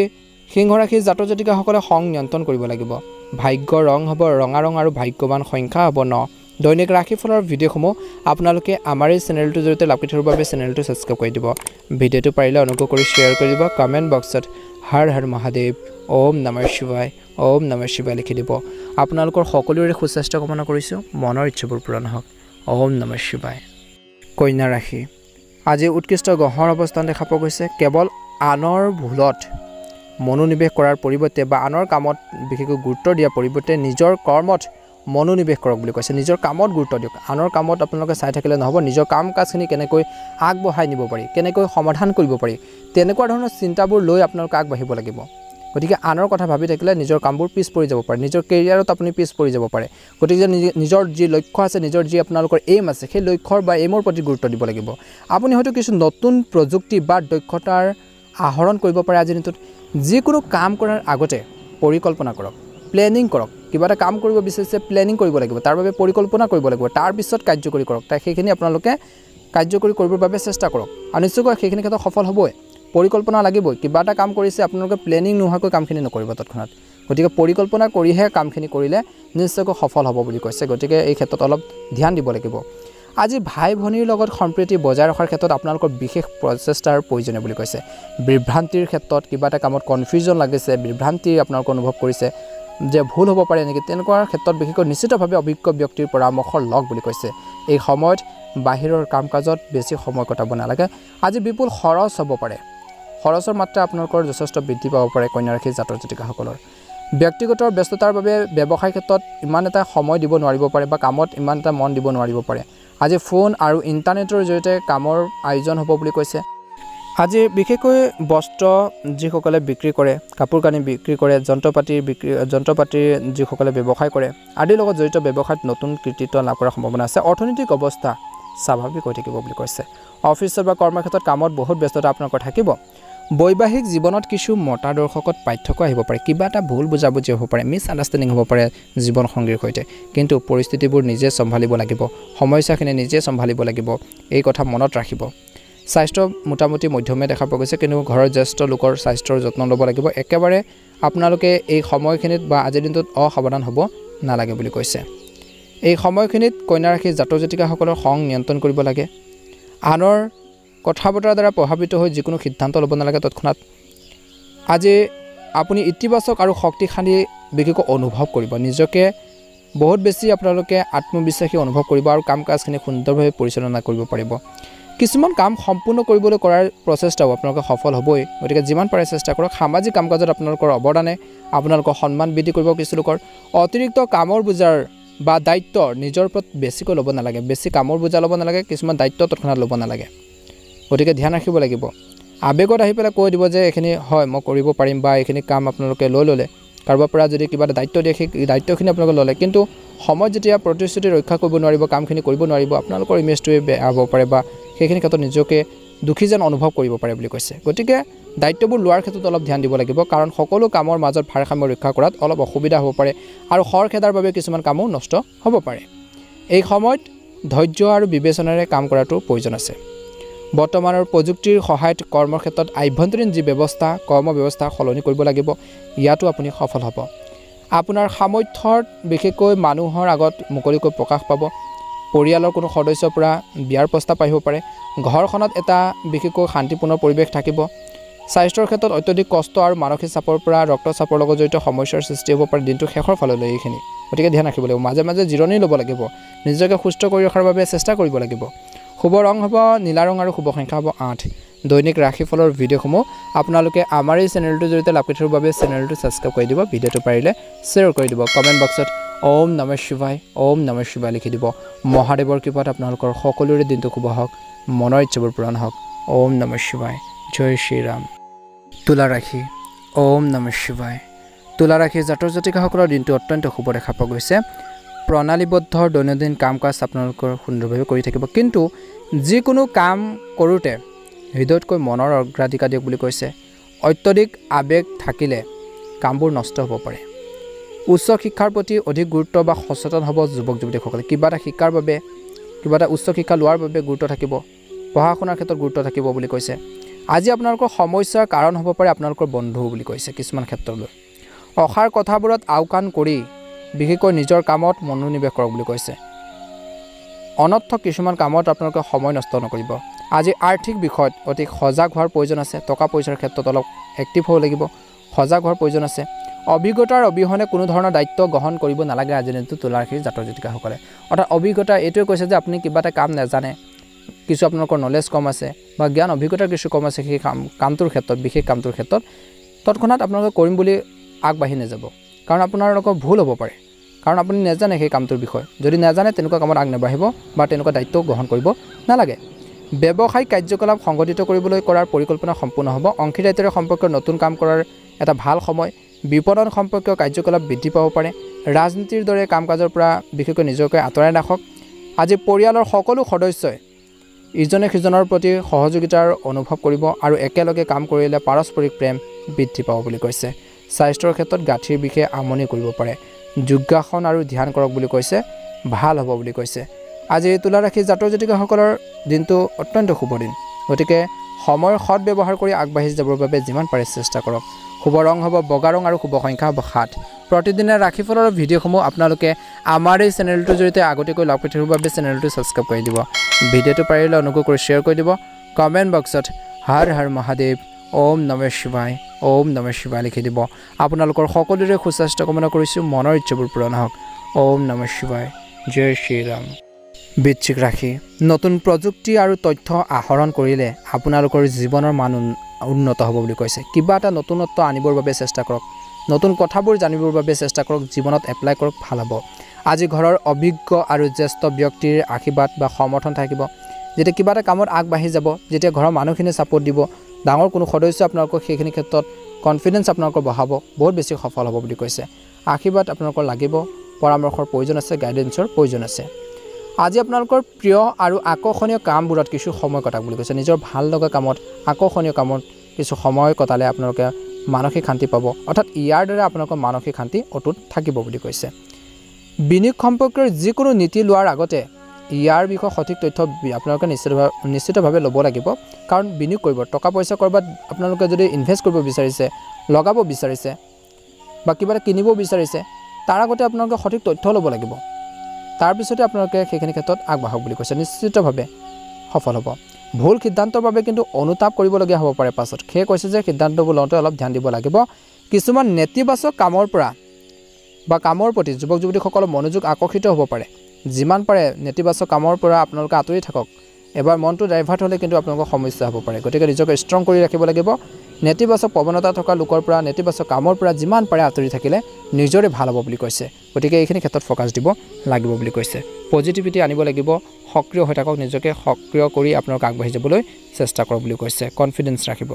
সিংহ ৰাশিৰ জাতক জাতিকাসকলে খং নিয়ন্ত্ৰণ কৰিব লাগিব ভাগ্য ৰং হ'ব ৰঙা ৰং আৰু ভাগ্যৱান সংখ্যা হ'ব 9 দৈনিক ৰাশিফলৰ ভিডিঅ'সমূহ আপোনালোকে আমাৰ এই চেনেলটোৰ জৰিয়তে লাভ কৰি থকাৰ বাবে চেনেলটো ছাবস্ক্ৰাইব কৰি দিব ভিডিঅ'টো পাৰিলে অনুগ্ৰহ কৰি শ্বেয়াৰ কৰি দিব কমেণ্ট বক্সত হৰ হৰ মহাদেৱ ওম নমঃ শিৱায় লিখি দিব আপোনালোকৰ সকলোৰে সুস্বাস্থ্য কামনা কৰিছোঁ মনৰ ইচ্ছাবোৰ পূৰণ হওক ওম নমঃ শিৱায় কন্যা ৰাশি আজি উৎকৃষ্ট গ্ৰহৰ অৱস্থান দেখা পোৱা গৈছে কেৱল আনৰ ভুলত মনোনিৱেশ কৰাৰ পৰিৱৰ্তে বা আনৰ কামত বিশেষকৈ গুৰুত্ব দিয়াৰ পৰিৱৰ্তে নিজৰ কৰ্মত মনোনিৱেশ কৰক বুলি কৈছে নিজৰ কামত গুৰুত্ব দিয়ক আনৰ কামত আপোনালোকে চাই থাকিলে নহ'ব নিজৰ কাম কাজখিনি কেনেকৈ আগবঢ়াই নিব পাৰি কেনেকৈ সমাধান কৰিব পাৰি তেনেকুৱা ধৰণৰ চিন্তাবোৰ লৈ আপোনালোকে আগবাঢ়িব লাগিব গতিকে আনৰ কথা ভাবি থাকিলে নিজৰ কামবোৰ পিছ পৰি যাব পাৰে নিজৰ কেৰিয়াৰত আপুনি পিছ পৰি যাব পাৰে গতিকে নিজৰ যি লক্ষ্য আছে নিজৰ যি আপোনালোকৰ এইম আছে সেই লক্ষ্যৰ বা এইমৰ প্ৰতি গুৰুত্ব দিব লাগিব আপুনি হয়তো কিছু নতুন প্ৰযুক্তি বা দক্ষতাৰ আহৰণ কৰিব পাৰে আজিৰ দিনটোত যিকোনো কাম কৰাৰ আগতে পৰিকল্পনা কৰক প্লেনিং কৰক কিবা এটা কাম কৰিব বিচাৰিছে প্লেনিং কৰিব লাগিব তাৰ বাবে পৰিকল্পনা কৰিব লাগিব তাৰ পিছত কাৰ্যকৰী কৰক তাই সেইখিনি আপোনালোকে কাৰ্যকৰী কৰিবৰ বাবে চেষ্টা কৰক আৰু নিশ্চয়কৈ সেইখিনি ক্ষেত্ৰত সফল হ'বই পৰিকল্পনা লাগিবই কিবা এটা কাম কৰিছে আপোনালোকে প্লেনিং নোহোৱাকৈ কামখিনি নকৰিব তৎক্ষণাত গতিকে পৰিকল্পনা কৰিহে কামখিনি কৰিলে নিশ্চয়কৈ সফল হ'ব বুলি কৈছে গতিকে এই ক্ষেত্ৰত অলপ ধ্যান দিব লাগিব আজি ভাই ভনীৰ লগত সম্প্ৰীতি বজাই ৰখাৰ ক্ষেত্ৰত আপোনালোকৰ বিশেষ প্ৰচেষ্টাৰ প্ৰয়োজনীয় বুলি কৈছে বিভ্ৰান্তিৰ ক্ষেত্ৰত কিবা এটা কামত কনফিউজন লাগিছে বিভ্ৰান্তি আপোনালোকে অনুভৱ কৰিছে যে ভুল হ'ব পাৰে নেকি তেনেকুৱা ক্ষেত্ৰত বিশেষকৈ নিশ্চিতভাৱে অভিজ্ঞ ব্যক্তিৰ পৰামৰ্শ লওক বুলি কৈছে এই সময়ত বাহিৰৰ কাম কাজত বেছি সময় কটাব নালাগে আজি বিপুল খৰচ হ'ব পাৰে খৰচৰ মাত্ৰা আপোনালোকৰ যথেষ্ট বৃদ্ধি পাব পাৰে কন্যা ৰাশিৰ জাতক জাতিকাসকলৰ ব্যক্তিগত ব্যস্ততাৰ বাবে ব্যৱসায় ক্ষেত্ৰত ইমান এটা সময় দিব নোৱাৰিব পাৰে বা কামত ইমান এটা মন দিব নোৱাৰিব পাৰে আজি ফোন আৰু ইণ্টাৰনেটৰ জৰিয়তে কামৰ আয়োজন হ'ব বুলি কৈছে আজি বিশেষকৈ বস্ত্ৰ যিসকলে বিক্ৰী কৰে কাপোৰ কানি বিক্ৰী কৰে যন্ত্ৰপাতিৰ যিসকলে ব্যৱসায় কৰে আদিৰ লগত জড়িত ব্যৱসায়ত নতুন কৃতিত্ব লাভ কৰাৰ সম্ভাৱনা আছে অৰ্থনৈতিক অৱস্থা স্বাভাৱিক হৈ থাকিব বুলি কৈছে অফিচত বা কৰ্মক্ষেত্ৰত কামত বহুত ব্যস্ততা আপোনালোকৰ থাকিব বৈবাহিক জীৱনত কিছু মতাদৰ্শকত পাৰ্থক্য আহিব পাৰে, কিবা এটা ভুল বুজাবুজি হ'ব পাৰে, মিছ আণ্ডাৰষ্টেণ্ডিং হ'ব পাৰে জীৱন সংগীৰ সৈতে, কিন্তু পৰিস্থিতিবোৰ নিজে চম্ভালিব লাগিব, সমস্যাখিনি নিজে চম্ভালিব লাগিব, এই কথা মনত ৰাখিব। স্বাস্থ্য মোটামুটি মধ্যমে দেখা পোৱা গৈছে, কিন্তু ঘৰৰ জ্যেষ্ঠ লোকৰ স্বাস্থ্যৰ যত্ন ল'ব লাগিব। একেবাৰে আপোনালোকে এই সময়খিনিত বা আজিৰ দিনটোত অসাৱধান হ'ব নালাগে বুলি কৈছে। এই সময়খিনিত কন্যা ৰাশিৰ জাতক জাতিকাসকলৰ খং নিয়ন্ত্ৰণ কৰিব লাগে। আনৰ কথা বতৰাৰ দ্বাৰা প্ৰভাৱিত হৈ যিকোনো সিদ্ধান্ত ল'ব নালাগে তৎক্ষণাত। আজি আপুনি ইতিবাচক আৰু শক্তিশালী বিশেষকৈ অনুভৱ কৰিব, নিজকে বহুত বেছি আপোনালোকে আত্মবিশ্বাসী অনুভৱ কৰিব আৰু কাম কাজখিনি সুন্দৰভাৱে পৰিচালনা কৰিব পাৰিব। কিছুমান কাম সম্পূৰ্ণ কৰিবলৈ কৰাৰ প্ৰচেষ্টাও আপোনালোকে সফল হ'বই, গতিকে যিমান পাৰে চেষ্টা কৰক। সামাজিক কাম কাজত আপোনালোকৰ অৱদানে আপোনালোকৰ সন্মান বৃদ্ধি কৰিব। কিছু লোকৰ অতিৰিক্ত কামৰ বোজাৰ বা দায়িত্ব নিজৰ ওপৰত বেছিকৈ ল'ব নালাগে, বেছি কামৰ বোজা ল'ব নালাগে, কিছুমান দায়িত্ব তৎক্ষণাত ল'ব নালাগে, গতিকে ধ্যান ৰাখিব লাগিব। আৱেগত আহি পেলাই কৈ দিব যে এইখিনি হয় মই কৰিব পাৰিম বা এইখিনি কাম আপোনালোকে লৈ ল'লে, কাৰোবাৰ পৰা যদি কিবা এটা দায়িত্ব দিয়ে সেই দায়িত্বখিনি আপোনালোকে ল'লে, কিন্তু সময়ত যেতিয়া প্ৰতিশ্ৰুতি ৰক্ষা কৰিব নোৱাৰিব, কামখিনি কৰিব নোৱাৰিব, আপোনালোকৰ ইমেজটোৱে বেয়া হ'ব পাৰে বা সেইখিনি ক্ষেত্ৰত নিজকে দুখী যেন অনুভৱ কৰিব পাৰে বুলি কৈছে। গতিকে দায়িত্ববোৰ লোৱাৰ ক্ষেত্ৰত অলপ ধ্যান দিব লাগিব, কাৰণ সকলো কামৰ মাজত ভাৰসাম্য ৰক্ষা কৰাত অলপ অসুবিধা হ'ব পাৰে আৰু খৰখেদাৰ বাবে কিছুমান কামো নষ্ট হ'ব পাৰে। এই সময়ত ধৈৰ্য আৰু বিবেচনাৰে কাম কৰাটো প্ৰয়োজন আছে। বৰ্তমানৰ প্ৰযুক্তিৰ সহায়ত কৰ্মৰ ক্ষেত্ৰত আভ্যন্তৰীণ যি ব্যৱস্থা, কৰ্ম ব্যৱস্থা সলনি কৰিব লাগিব, ইয়াতো আপুনি সফল হ'ব। আপোনাৰ সামৰ্থ্যত বিশেষকৈ মানুহৰ আগত মুকলিকৈ প্ৰকাশ পাব। পৰিয়ালৰ কোনো সদস্যৰ পৰা বিয়াৰ প্ৰস্তাৱ আহিব পাৰে। ঘৰখনত এটা বিশেষকৈ শান্তিপূৰ্ণ পৰিৱেশ থাকিব। স্বাস্থ্যৰ ক্ষেত্ৰত অত্যধিক কষ্ট আৰু মানসিক চাপৰ পৰা ৰক্তচাপৰ লগত জড়িত সমস্যাৰ সৃষ্টি হ'ব পাৰে দিনটো শেষৰ ফাললৈ এইখিনি, গতিকে ধ্যান ৰাখিব লাগিব। মাজে মাজে জিৰণি ল'ব লাগিব, নিজকে সুস্থ কৰি ৰখাৰ বাবে চেষ্টা কৰিব লাগিব। শুভ ৰং হ'ব নীলা ৰং আৰু শুভ সংখ্যা হ'ব 8। দৈনিক ৰাশিফলৰ ভিডিঅ'সমূহ আপোনালোকে আমাৰ এই চেনেলটোৰ জৰিয়তে লাভ কৰি থকাৰ বাবে চেনেলটো ছাবস্ক্ৰাইব কৰি দিব, ভিডিঅ'টো পাৰিলে শ্বেয়াৰ কৰি দিব, কমেণ্ট বক্সত ওম নমঃ শিৱায়, ওম নমঃ শিৱায় লিখি দিব। মহাদেৱৰ কৃপাত আপোনালোকৰ সকলোৰে দিনটো শুভ হওক, মনৰ ইচ্ছাবোৰ পূৰণ হওক। ওম নমঃ শিৱায়, জয় শ্ৰীৰাম। তুলা ৰাশি, ওম নমঃ শিৱায়। তুলা ৰাশিৰ জাতক জাতিকাসকলৰ দিনটো অত্যন্ত শুভ দেখা পোৱা গৈছে। প্ৰণালীবদ্ধ দৈনন্দিন কাম কাজ আপোনালোকৰ সুন্দৰভাৱে কৰি থাকিব, কিন্তু যিকোনো কাম কৰোঁতে হৃদয়তকৈ মনৰ অগ্ৰাধিকাৰ দিয়ক বুলি কৈছে। অত্যধিক আৱেগ থাকিলে কামবোৰ নষ্ট হ'ব পাৰে। উচ্চ শিক্ষাৰ প্ৰতি অধিক গুৰুত্ব বা সচেতন হ'ব যুৱক যুৱতীসকলে। কিবা এটা শিকাৰ বাবে, কিবা এটা উচ্চ শিক্ষা লোৱাৰ বাবে গুৰুত্ব থাকিব, পঢ়া শুনাৰ ক্ষেত্ৰত গুৰুত্ব থাকিব বুলি কৈছে। আজি আপোনালোকৰ সমস্যাৰ কাৰণ হ'ব পাৰে আপোনালোকৰ বন্ধু বুলি কৈছে। কিছুমান ক্ষেত্ৰলৈ অসাৰ কথাবোৰত আওকাণ কৰি বিশেষকৈ নিজৰ কামত মনোনিৱেশ কৰক বুলি কৈছে। অনৰ্থক কিছুমান কামত আপোনালোকে সময় নষ্ট নকৰিব। আজি আৰ্থিক বিষয়ত অতি সজাগ হোৱাৰ প্ৰয়োজন আছে। টকা পইচাৰ ক্ষেত্ৰত অলপ এক্টিভ হ'ব লাগিব, সজাগ হোৱাৰ প্ৰয়োজন আছে। অভিজ্ঞতাৰ অবিহনে কোনো ধৰণৰ দায়িত্ব গ্ৰহণ কৰিব নালাগে আজিৰ দিনটো তুলা ৰাশিৰ জাতক জাতিকাসকলে। অৰ্থাৎ অভিজ্ঞতা এইটোৱে কৈছে যে আপুনি কিবা এটা কাম নাজানে, কিছু আপোনালোকৰ নলেজ কম আছে বা জ্ঞান অভিজ্ঞতাৰ কিছু কম আছে, সেই কামটোৰ ক্ষেত্ৰত, বিশেষ কামটোৰ ক্ষেত্ৰত তৎক্ষণাত আপোনালোকে কৰিম বুলি আগবাঢ়ি নাযাব, কাৰণ আপোনালোকৰ ভুল হ'ব পাৰে, কাৰণ আপুনি নাজানে সেই কামটোৰ বিষয়ে। যদি নাজানে তেনেকুৱা কামত আগ নাবাঢ়িব বা তেনেকুৱা দায়িত্ব গ্ৰহণ কৰিব নালাগে। ব্যৱসায়িক কাৰ্যকলাপ সংগঠিত কৰিবলৈ কৰাৰ পৰিকল্পনা সম্পূৰ্ণ হ'ব। অংশীদাৰিত্বৰে সম্পৰ্কীয় নতুন কাম কৰাৰ এটা ভাল সময়। বিপণন সম্পৰ্কীয় কাৰ্যকলাপ বৃদ্ধি পাব পাৰে। ৰাজনীতিৰ দৰে কাম কাজৰ পৰা বিশেষকৈ নিজকে আঁতৰাই ৰাখক। আজি পৰিয়ালৰ সকলো সদস্যই ইজনে সিজনৰ প্ৰতি সহযোগিতাৰ অনুভৱ কৰিব আৰু একেলগে কাম কৰিলে পাৰস্পৰিক প্ৰেম বৃদ্ধি পাব বুলি কৈছে। স্বাস্থ্যৰ ক্ষেত্ৰত গাঁঠিৰ বিষয়ে আমনি কৰিব পাৰে। যোগাসন আৰু ধ্যান কৰক বুলি কৈছে, ভাল হ'ব বুলি কৈছে। আজি তুলা ৰাশিৰ জাতক জাতিকাসকলৰ দিনটো অত্যন্ত শুভ দিন, গতিকে সময়ৰ সৎ ব্যৱহাৰ কৰি আগবাঢ়ি যাবৰ বাবে যিমান পাৰে চেষ্টা কৰক। শুভ ৰং হ'ব বগা ৰং আৰু শুভ সংখ্যা হ'ব 7। প্ৰতিদিনে ৰাশিফলৰ ভিডিঅ'সমূহ আপোনালোকে আমাৰ এই চেনেলটোৰ জৰিয়তে আগতীয়াকৈ লাভ কৰি থকাৰ বাবে চেনেলটো ছাবস্ক্ৰাইব কৰি দিব, ভিডিঅ'টো পাৰিলে অনুগ্ৰহ কৰি শ্বেয়াৰ কৰি দিব, কমেণ্ট বক্সত হৰ হৰ মহাদেৱ, ওম নমঃ শিৱায়, ওম নমঃ শিৱায় লিখি দিব। আপোনালোকৰ সকলোৰে সুস্বাস্থ্য কামনা কৰিছোঁ, মনৰ ইচ্ছাবোৰ পূৰণ হওক। ওম নমঃ শিৱায়, জয় শ্ৰীৰাম। বৃশ্চিক ৰাশি, নতুন প্ৰযুক্তি আৰু তথ্য আহৰণ কৰিলে আপোনালোকৰ জীৱনৰ মান উন্নত হ'ব বুলি কৈছে। কিবা এটা নতুনত্ব আনিবৰ বাবে চেষ্টা কৰক, নতুন কথাবোৰ জানিবৰ বাবে চেষ্টা কৰক, জীৱনত এপ্লাই কৰক, ভাল হ'ব। আজি ঘৰৰ অভিজ্ঞ আৰু জ্যেষ্ঠ ব্যক্তিৰ আশীৰ্বাদ বা সমৰ্থন থাকিব। যেতিয়া কিবা এটা কামত আগবাঢ়ি যাব, যেতিয়া ঘৰৰ মানুহখিনিয়ে ছাপোৰ্ট দিব, ডাঙৰ কোনো সদস্য আপোনালোকক সেইখিনি ক্ষেত্ৰত কনফিডেঞ্চ আপোনালোকৰ বঢ়াব, বহুত বেছি সফল হ'ব বুলি কৈছে। আশীৰ্বাদ আপোনালোকৰ লাগিব, পৰামৰ্শৰ প্ৰয়োজন আছে, গাইডেন্সৰ প্ৰয়োজন আছে। আজি আপোনালোকৰ প্ৰিয় আৰু আকৰ্ষণীয় কামবোৰত কিছু সময় কটাওক বুলি কৈছে। নিজৰ ভাল লগা কামত, আকৰ্ষণীয় কামত কিছু সময় কটালে আপোনালোকে মানসিক শান্তি পাব অৰ্থাৎ ইয়াৰ দ্বাৰা আপোনালোকৰ মানসিক শান্তি অটুট থাকিব বুলি কৈছে বিনিয়োগ সম্পৰ্কীয় যিকোনো নীতি লোৱাৰ আগতে ইয়াৰ বিষয়ে সঠিক তথ্য আপোনালোকে নিশ্চিতভাৱে ল'ব লাগিব কাৰণ বিনিয়োগ কৰিব টকা পইচা কৰবাত আপোনালোকে যদি ইনভেষ্ট কৰিব বিচাৰিছে লগাব বিচাৰিছে বা কিবা এটা কিনিব বিচাৰিছে তাৰ আগতে আপোনালোকে সঠিক তথ্য ল'ব লাগিব তাৰ পিছতে আপোনালোকে সেইখিনি ক্ষেত্ৰত আগবাঢ়ক বুলি কৈছে নিশ্চিতভাৱে সফল হ'ব ভুল সিদ্ধান্তৰ বাবে কিন্তু অনুতাপ কৰিবলগীয়া হ'ব পাৰে পাছত সেই কৈছে যে সিদ্ধান্তবোৰ লওঁতে অলপ ধ্যান দিব লাগিব কিছুমান নেতিবাচক কামৰ পৰা বা কামৰ প্ৰতি যুৱক যুৱতীসকলৰ মনোযোগ আকৰ্ষিত হ'ব পাৰে যিমান পাৰে নেতিবাচক কামৰ পৰা আপোনালোকে আঁতৰি থাকক এবাৰ মনটো ডাইভাৰ্ট হ'লে কিন্তু আপোনালোকৰ সমস্যা হ'ব পাৰে গতিকে নিজকে ষ্ট্ৰং কৰি ৰাখিব লাগিব নেতিবাচক প্ৰৱণতা থকা লোকৰ পৰা নেতিবাচক কামৰ পৰা যিমান পাৰে আঁতৰি থাকিলে নিজৰে ভাল হ'ব বুলি কৈছে গতিকে এইখিনি ক্ষেত্ৰত ফ'কাছ দিব লাগিব বুলি কৈছে পজিটিভিটি আনিব লাগিব সক্ৰিয় হৈ থাকক নিজকে সক্ৰিয় কৰি আপোনালোক আগবাঢ়ি যাবলৈ চেষ্টা কৰক বুলি কৈছে কনফিডেন্স ৰাখিব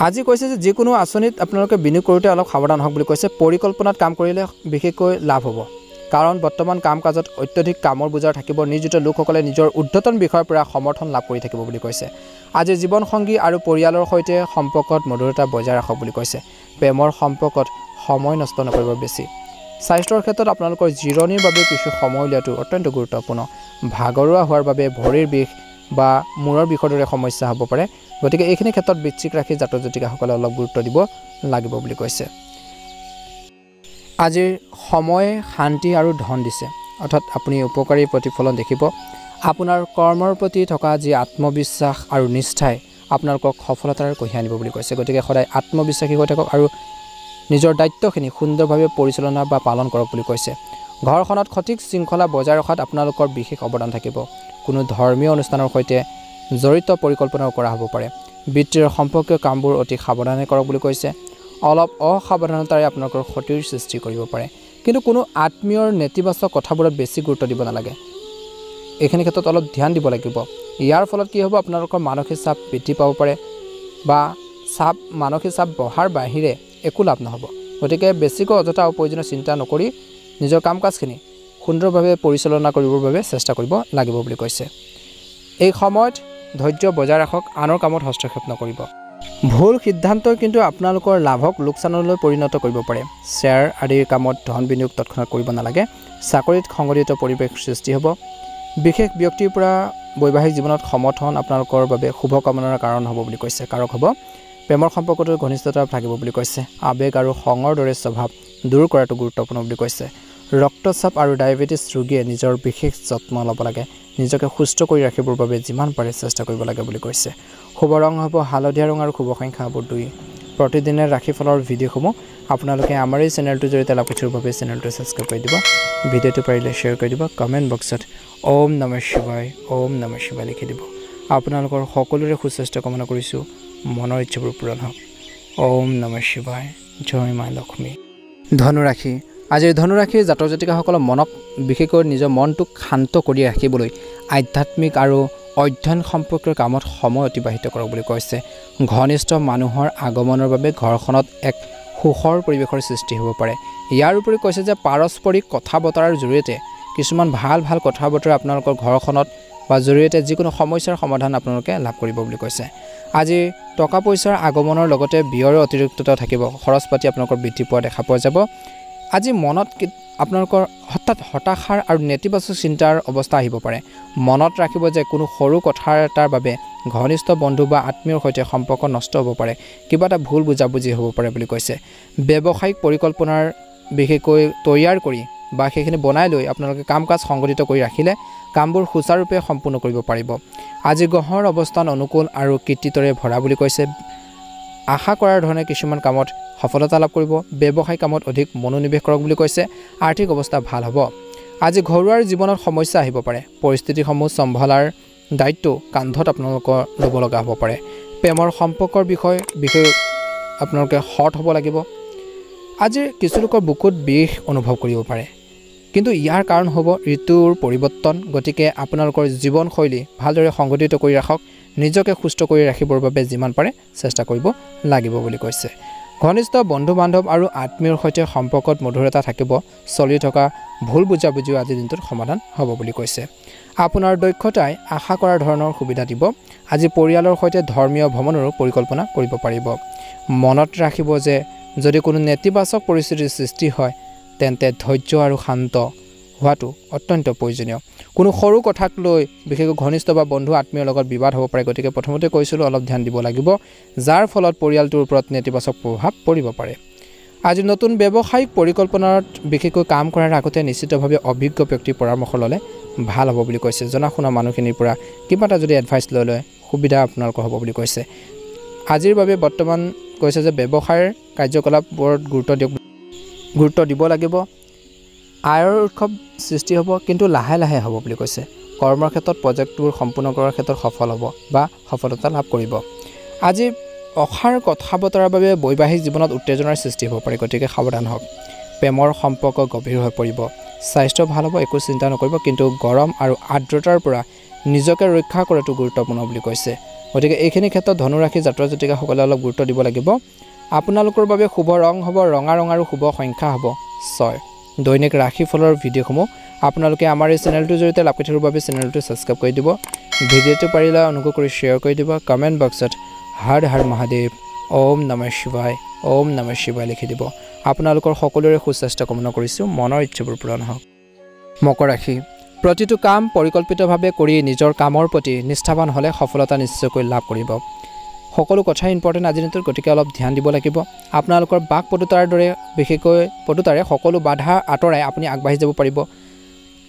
আজি কৈছে যে যিকোনো আঁচনিত আপোনালোকে বিনিয়োগ কৰোঁতে অলপ সাৱধান হওক বুলি কৈছে পৰিকল্পনাত কাম কৰিলে বিশেষকৈ লাভ হ'ব কাৰণ বৰ্তমান কাম কাজত অত্যধিক কামৰ বুজাৰ থাকিব নিয়োজিত লোকসকলে নিজৰ উদ্ধতন বিষয়ৰ পৰা সমৰ্থন লাভ কৰি থাকিব বুলি কৈছে আজি জীৱন সংগী আৰু পৰিয়ালৰ সৈতে সম্পৰ্কত মধুৰতা বজাই ৰাখক বুলি কৈছে প্ৰেমৰ সম্পৰ্কত সময় নষ্ট নকৰিব বেছি স্বাস্থ্যৰ ক্ষেত্ৰত আপোনালোকৰ জিৰণিৰ বাবে কিছু সময় উলিওৱাটো অত্যন্ত গুৰুত্বপূৰ্ণ ভাগৰুৱা হোৱাৰ বাবে ভৰিৰ বিষ বা মূৰৰ বিষৰ দৰে সমস্যা হ'ব পাৰে গতিকে এইখিনি ক্ষেত্ৰত বৃশ্চিক ৰাখি জাতক জাতিকাসকলে অলপ গুৰুত্ব দিব লাগিব বুলি কৈছে আজিৰ সময় শান্তি আৰু ধন দিছে অৰ্থাৎ আপুনি উপকাৰী প্ৰতিফলন দেখিব আপোনাৰ কৰ্মৰ প্ৰতি থকা যি আত্মবিশ্বাস আৰু নিষ্ঠাই আপোনালোকক সফলতাৰ কঢ়িয়াই আনিব বুলি কৈছে গতিকে সদায় আত্মবিশ্বাসী হৈ থাকক আৰু নিজৰ দায়িত্বখিনি সুন্দৰভাৱে পৰিচালনা বা পালন কৰক বুলি কৈছে ঘৰখনত সঠিক শৃংখলা বজাই ৰখাত আপোনালোকৰ বিশেষ অৱদান থাকিব কোনো ধৰ্মীয় অনুষ্ঠানৰ সৈতে জড়িত পৰিকল্পনাও কৰা হ'ব পাৰে বৃত্তিৰ সম্পৰ্কীয় কামবোৰ অতি সাৱধানে কৰক বুলি কৈছে অলপ অসাৱধানতাৰে আপোনালোকৰ ক্ষতিৰ সৃষ্টি কৰিব পাৰে কিন্তু কোনো আত্মীয়ৰ নেতিবাচক কথাবোৰত বেছি গুৰুত্ব দিব নালাগে এইখিনি ক্ষেত্ৰত অলপ ধ্যান দিব লাগিব ইয়াৰ ফলত কি হ'ব আপোনালোকৰ মানসিক চাপ বৃদ্ধি পাব পাৰে বা মানসিক চাপ বঢ়াৰ বাহিৰে একো লাভ নহ'ব গতিকে বেছিকৈ অযথা অপ্ৰয়োজনীয় চিন্তা নকৰি নিজৰ কাম কাজখিনি সুন্দৰভাৱে পৰিচালনা কৰিবৰ বাবে চেষ্টা কৰিব লাগিব বুলি কৈছে এই সময়ত ধৈৰ্য বজাই ৰাখক আনৰ কামত হস্তক্ষেপ নকৰিব ভুল সিদ্ধান্তই কিন্তু আপোনালোকৰ লাভক লোকচানলৈ পৰিণত কৰিব পাৰে শ্বেয়াৰ আদিৰ কামত ধন বিনিয়োগ তৎক্ষণাত কৰিব নালাগে চাকৰিত সংগঠিত পৰিৱেশ সৃষ্টি হ'ব বিশেষ ব্যক্তিৰ পৰা বৈবাহিক জীৱনত সমৰ্থন আপোনালোকৰ বাবে শুভ কামনাৰ কাৰণ হ'ব বুলি কৈছে কাৰক হ'ব প্ৰেমৰ সম্পৰ্কটো ঘনিষ্ঠতা থাকিব বুলি কৈছে আবেগ আৰু খঙৰ দৰে স্বভাৱ দূৰ কৰাটো গুৰুত্বপূৰ্ণ বুলি কৈছে ৰক্তচাপ আৰু ডায়েবেটিছ ৰোগীয়ে নিজৰ বিশেষ যত্ন ল'ব লাগে নিজকে সুস্থ কৰি ৰাখিবৰ বাবে যিমান পাৰে চেষ্টা কৰিব লাগে বুলি কৈছে শুভ ৰং হ'ব হালধীয়া ৰং আৰু শুভ সংখ্যা হ'ব 2 প্ৰতিদিনে ৰাশিফলৰ ভিডিঅ'সমূহ আপোনালোকে আমাৰ এই চেনেলটোৰ জৰিয়তে লাভ কৰিবৰ বাবে চেনেলটো ছাবস্ক্ৰাইব কৰি দিব ভিডিঅ'টো পাৰিলে শ্বেয়াৰ কৰি দিব কমেণ্ট বক্সত ওম নমঃ শিৱায় লিখি দিব আপোনালোকৰ সকলোৰে সুস্বাস্থ্য কামনা কৰিছোঁ মনৰ ইচ্ছাবোৰ পূৰণ হওক ওম নমঃ শিৱায় জয় মা লক্ষ্মী ধনুৰাশি আজিৰ ধনুৰাশিৰ জাতক জাতিকাসকলৰ মনক বিশেষকৈ নিজৰ মনটোক শান্ত কৰি ৰাখিবলৈ আধ্যাত্মিক আৰু অধ্যয়ন সম্পৰ্কীয় কামত সময় অতিবাহিত কৰক বুলি কৈছে ঘনিষ্ঠ মানুহৰ আগমনৰ বাবে ঘৰখনত এক সুখৰ পৰিৱেশৰ সৃষ্টি হ'ব পাৰে ইয়াৰ উপৰি কৈছে যে পাৰস্পৰিক কথা বতৰাৰ জৰিয়তে কিছুমান ভাল কথা বতৰা আপোনালোকৰ ঘৰখনত বা জৰিয়তে যিকোনো সমস্যাৰ সমাধান আপোনালোকে লাভ কৰিব বুলি কৈছে আজি টকা পইচাৰ আগমনৰ লগতে ব্যয়ৰ অতিৰিক্ততা থাকিব খৰচ পাতি আপোনালোকৰ বৃদ্ধি পোৱা দেখা পোৱা যাব আজি মনত আপোনালোকৰ হতাশাৰ আৰু নেতিবাচক চিন্তাৰ অৱস্থা আহিব পাৰে মনত ৰাখিব যে কোনো সৰু কথা এটাৰ বাবে ঘনিষ্ঠ বন্ধু বা আত্মীয়ৰ সৈতে সম্পৰ্ক নষ্ট হ'ব পাৰে কিবা এটা ভুল বুজাবুজি হ'ব পাৰে বুলি কৈছে ব্যৱসায়িক পৰিকল্পনাৰ বিশেষকৈ তৈয়াৰ কৰি বা সেইখিনি বনাই লৈ আপোনালোকে কাম কাজ সংগঠিত কৰি ৰাখিলে কামবোৰ সুচাৰুৰূপে সম্পূৰ্ণ কৰিব পাৰিব আজি গ্ৰহৰ অৱস্থান অনুকূল আৰু কৃতিত্বৰে ভৰা বুলি কৈছে আশা কৰাৰ ধৰণে কিছুমান কামত সফলতা লাভ কৰিব ব্যৱসায়িক কামত অধিক মনোনিৱেশ কৰক বুলি কৈছে আৰ্থিক অৱস্থা ভাল হ'ব আজি ঘৰুৱাৰ জীৱনত সমস্যা আহিব পাৰে পৰিস্থিতিসমূহ সম্ভালাৰ দায়িত্ব কান্ধত আপোনালোকৰ ল'ব লগা হ'ব পাৰে প্ৰেমৰ সম্পৰ্কৰ বিষয়ে আপোনালোকে হট হ'ব লাগিব আজি কিছু লোকৰ বুকুত বিষ অনুভৱ কৰিব পাৰে কিন্তু ইয়াৰ কাৰণ হ'ব ঋতুৰ পৰিৱৰ্তন গতিকে আপোনালোকৰ জীৱনশৈলী ভালদৰে সংগঠিত কৰি ৰাখক নিজকে সুস্থ কৰি ৰাখিবৰ বাবে যিমান পাৰে চেষ্টা কৰিব লাগিব বুলি কৈছে ঘনিষ্ঠ বন্ধু বান্ধৱ আৰু আত্মীয়ৰ সৈতে সম্পৰ্কত মধুৰতা থাকিব চলি থকা ভুল বুজাবুজিও আজিৰ দিনটোত সমাধান হ'ব বুলি কৈছে আপোনাৰ দক্ষতাই আশা কৰা ধৰণৰ সুবিধা দিব আজি পৰিয়ালৰ সৈতে ধৰ্মীয় ভ্ৰমণৰো পৰিকল্পনা কৰিব পাৰিব মনত ৰাখিব যে যদি কোনো নেতিবাচক পৰিস্থিতিৰ সৃষ্টি হয় তেন্তে ধৈৰ্য আৰু শান্ত হোৱাটো অত্যন্ত প্ৰয়োজনীয় কোনো সৰু কথাক লৈ বিশেষকৈ ঘনিষ্ঠ বা বন্ধু আত্মীয়ৰ লগত বিবাদ হ'ব পাৰে গতিকে প্ৰথমতে কৈছিলোঁ অলপ ধ্যান দিব লাগিব যাৰ ফলত পৰিয়ালটোৰ ওপৰত নেতিবাচক প্ৰভাৱ পৰিব পাৰে আজি নতুন ব্যৱসায়িক পৰিকল্পনাত বিশেষকৈ কাম কৰাৰ আগতে নিশ্চিতভাৱে অভিজ্ঞ ব্যক্তিৰ পৰামৰ্শ ল'লে ভাল হ'ব বুলি কৈছে জনা শুনা মানুহখিনিৰ পৰা কিবা এটা যদি এডভাইচ লৈ লয় সুবিধা আপোনালোকৰ হ'ব বুলি কৈছে আজিৰ বাবে বৰ্তমান কৈছে যে ব্যৱসায়ৰ কাৰ্যকলাপবোৰত গুৰুত্ব দিব লাগিব আয়ৰ উৎসৱ সৃষ্টি হ'ব কিন্তু লাহে লাহে হ'ব বুলি কৈছে কৰ্মৰ ক্ষেত্ৰত প্ৰজেক্টবোৰ সম্পূৰ্ণ কৰাৰ ক্ষেত্ৰত সফল হ'ব বা সফলতা লাভ কৰিব আজি অসাৰ কথা বতৰাৰ বাবে বৈবাহিক জীৱনত উত্তেজনাৰ সৃষ্টি হ'ব পাৰে গতিকে সাৱধান হওক প্ৰেমৰ সম্পৰ্ক গভীৰ হৈ পৰিব স্বাস্থ্য ভাল হ'ব একো চিন্তা নকৰিব কিন্তু গৰম আৰু আৰ্দ্ৰতাৰ পৰা নিজকে ৰক্ষা কৰাটো গুৰুত্বপূৰ্ণ বুলি কৈছে গতিকে এইখিনি ক্ষেত্ৰত ধনুৰাশি জাতক জাতিকাসকলে অলপ গুৰুত্ব দিব লাগিব আপোনালোকৰ বাবে শুভ ৰং হ'ব ৰঙা আৰু শুভ সংখ্যা হ'ব 6 দৈনিক ৰাশিফলৰ ভিডিঅ'সমূহ আপোনালোকে আমাৰ এই চেনেলটোৰ জৰিয়তে লাভ কৰি থকাৰ বাবে চেনেলটো ছাবস্ক্ৰাইব কৰি দিব ভিডিঅ'টো পাৰিলে অনুগ্ৰহ কৰি শ্বেয়াৰ কৰি দিব কমেণ্ট বক্সত হৰ হৰ মহাদেৱ ওম নমঃ শিৱায় লিখি দিব আপোনালোকৰ সকলোৰে সুস্বাস্থ্য কামনা কৰিছোঁ মনৰ ইচ্ছাবোৰ পূৰণ হওক মকৰ ৰাশি প্ৰতিটো কাম পৰিকল্পিতভাৱে কৰি নিজৰ কামৰ প্ৰতি নিষ্ঠাবান হ'লে সফলতা নিশ্চয়কৈ লাভ কৰিব সকলো কথাই ইম্পৰ্টেণ্ট আজিৰ দিনটোত গতিকে অলপ ধ্যান দিব লাগিব আপোনালোকৰ বাক পটুতাৰ দৰে বিশেষকৈ পটুতাৰে সকলো বাধা আঁতৰাই আপুনি আগবাঢ়ি যাব পাৰিব